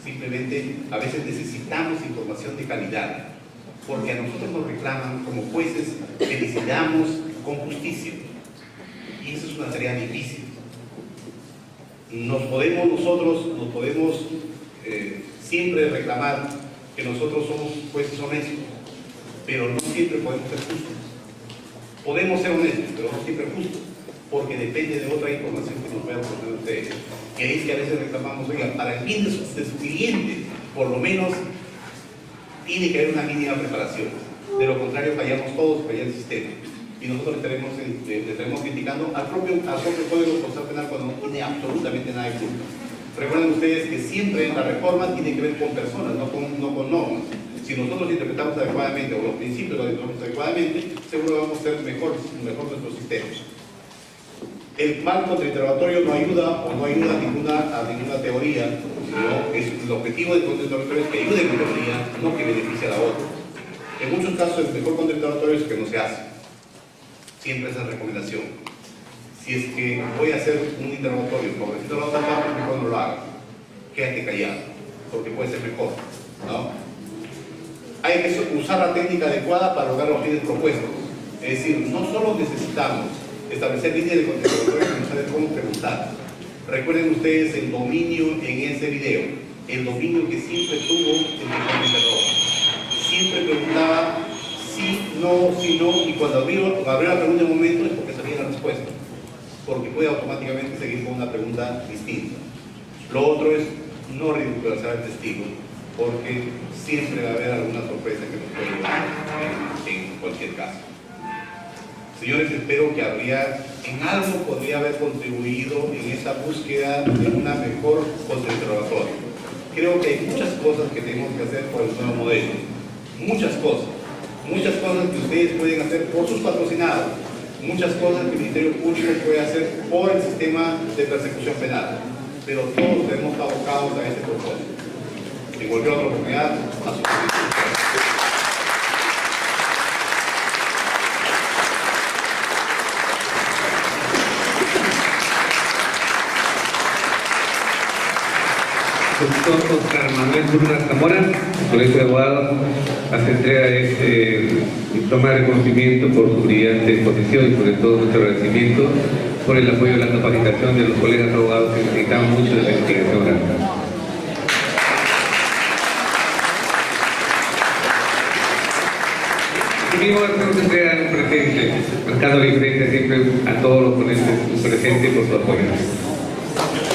Simplemente, a veces necesitamos información de calidad, porque a nosotros nos reclaman como jueces que decidamos con justicia. Y eso es una tarea difícil. Nosotros podemos siempre reclamar que nosotros somos jueces honestos, pero no siempre podemos ser justos. Podemos ser honestos, pero no siempre justos, porque depende de otra información que nos puedan proponer ustedes. Que es que a veces reclamamos, oiga, para el bien de su cliente, por lo menos tiene que haber una mínima preparación. De lo contrario, fallamos todos, falla el sistema. Y nosotros le estaremos criticando al propio Código Procesal Penal cuando no tiene absolutamente nada de culpa. Recuerden ustedes que siempre la reforma tiene que ver con personas, no con normas. Si nosotros interpretamos adecuadamente, o los principios los interpretamos adecuadamente, seguro vamos a ser mejor nuestros sistemas. El mal contrainterrogatorio no ayuda a ninguna teoría, sino el objetivo del contrainterrogatorio es que ayude a la teoría, no que beneficie a la otra. En muchos casos el mejor contrainterrogatorio es que no se hace. Siempre esa recomendación. Si es que voy a hacer un interrogatorio favoreciendo a la otra parte, mejor no lo haga. Quédate callado, porque puede ser mejor, ¿no? Hay que usar la técnica adecuada para lograr los fines propuestos. Es decir, no solo necesitamos establecer líneas de contrainterrogatorio, sino saber cómo preguntar. Recuerden ustedes el dominio en ese video, el dominio que siempre tuvo el que me interrogó. Siempre preguntaba sí, no, y cuando abrió la pregunta en un momento es porque sabía la respuesta, porque puede automáticamente seguir con una pregunta distinta. Lo otro es no ridiculizar al testigo, porque siempre va a haber alguna sorpresa que nos puede llevar en cualquier caso. Señores, espero que en algo podría haber contribuido en esta búsqueda de una mejor contrainterrogatorio. Creo que hay muchas cosas que tenemos que hacer por el nuevo modelo, muchas cosas que ustedes pueden hacer por sus patrocinados, muchas cosas que el Ministerio Público puede hacer por el sistema de persecución penal, pero todos tenemos abocados a este propósito. En cualquier otra oportunidad, a su disposición. Doctor Oscar Manuel Burgas Zamora, del Colegio de Abogados, hace entrega de este diploma de reconocimiento por su brillante exposición y sobre todo nuestro agradecimiento por el apoyo de la capacitación de los colegas abogados que necesitaban mucho de la investigación oral. Asimismo, hacemos entrega de un presente, marcando la diferencia siempre a todos los ponentes presentes por su apoyo.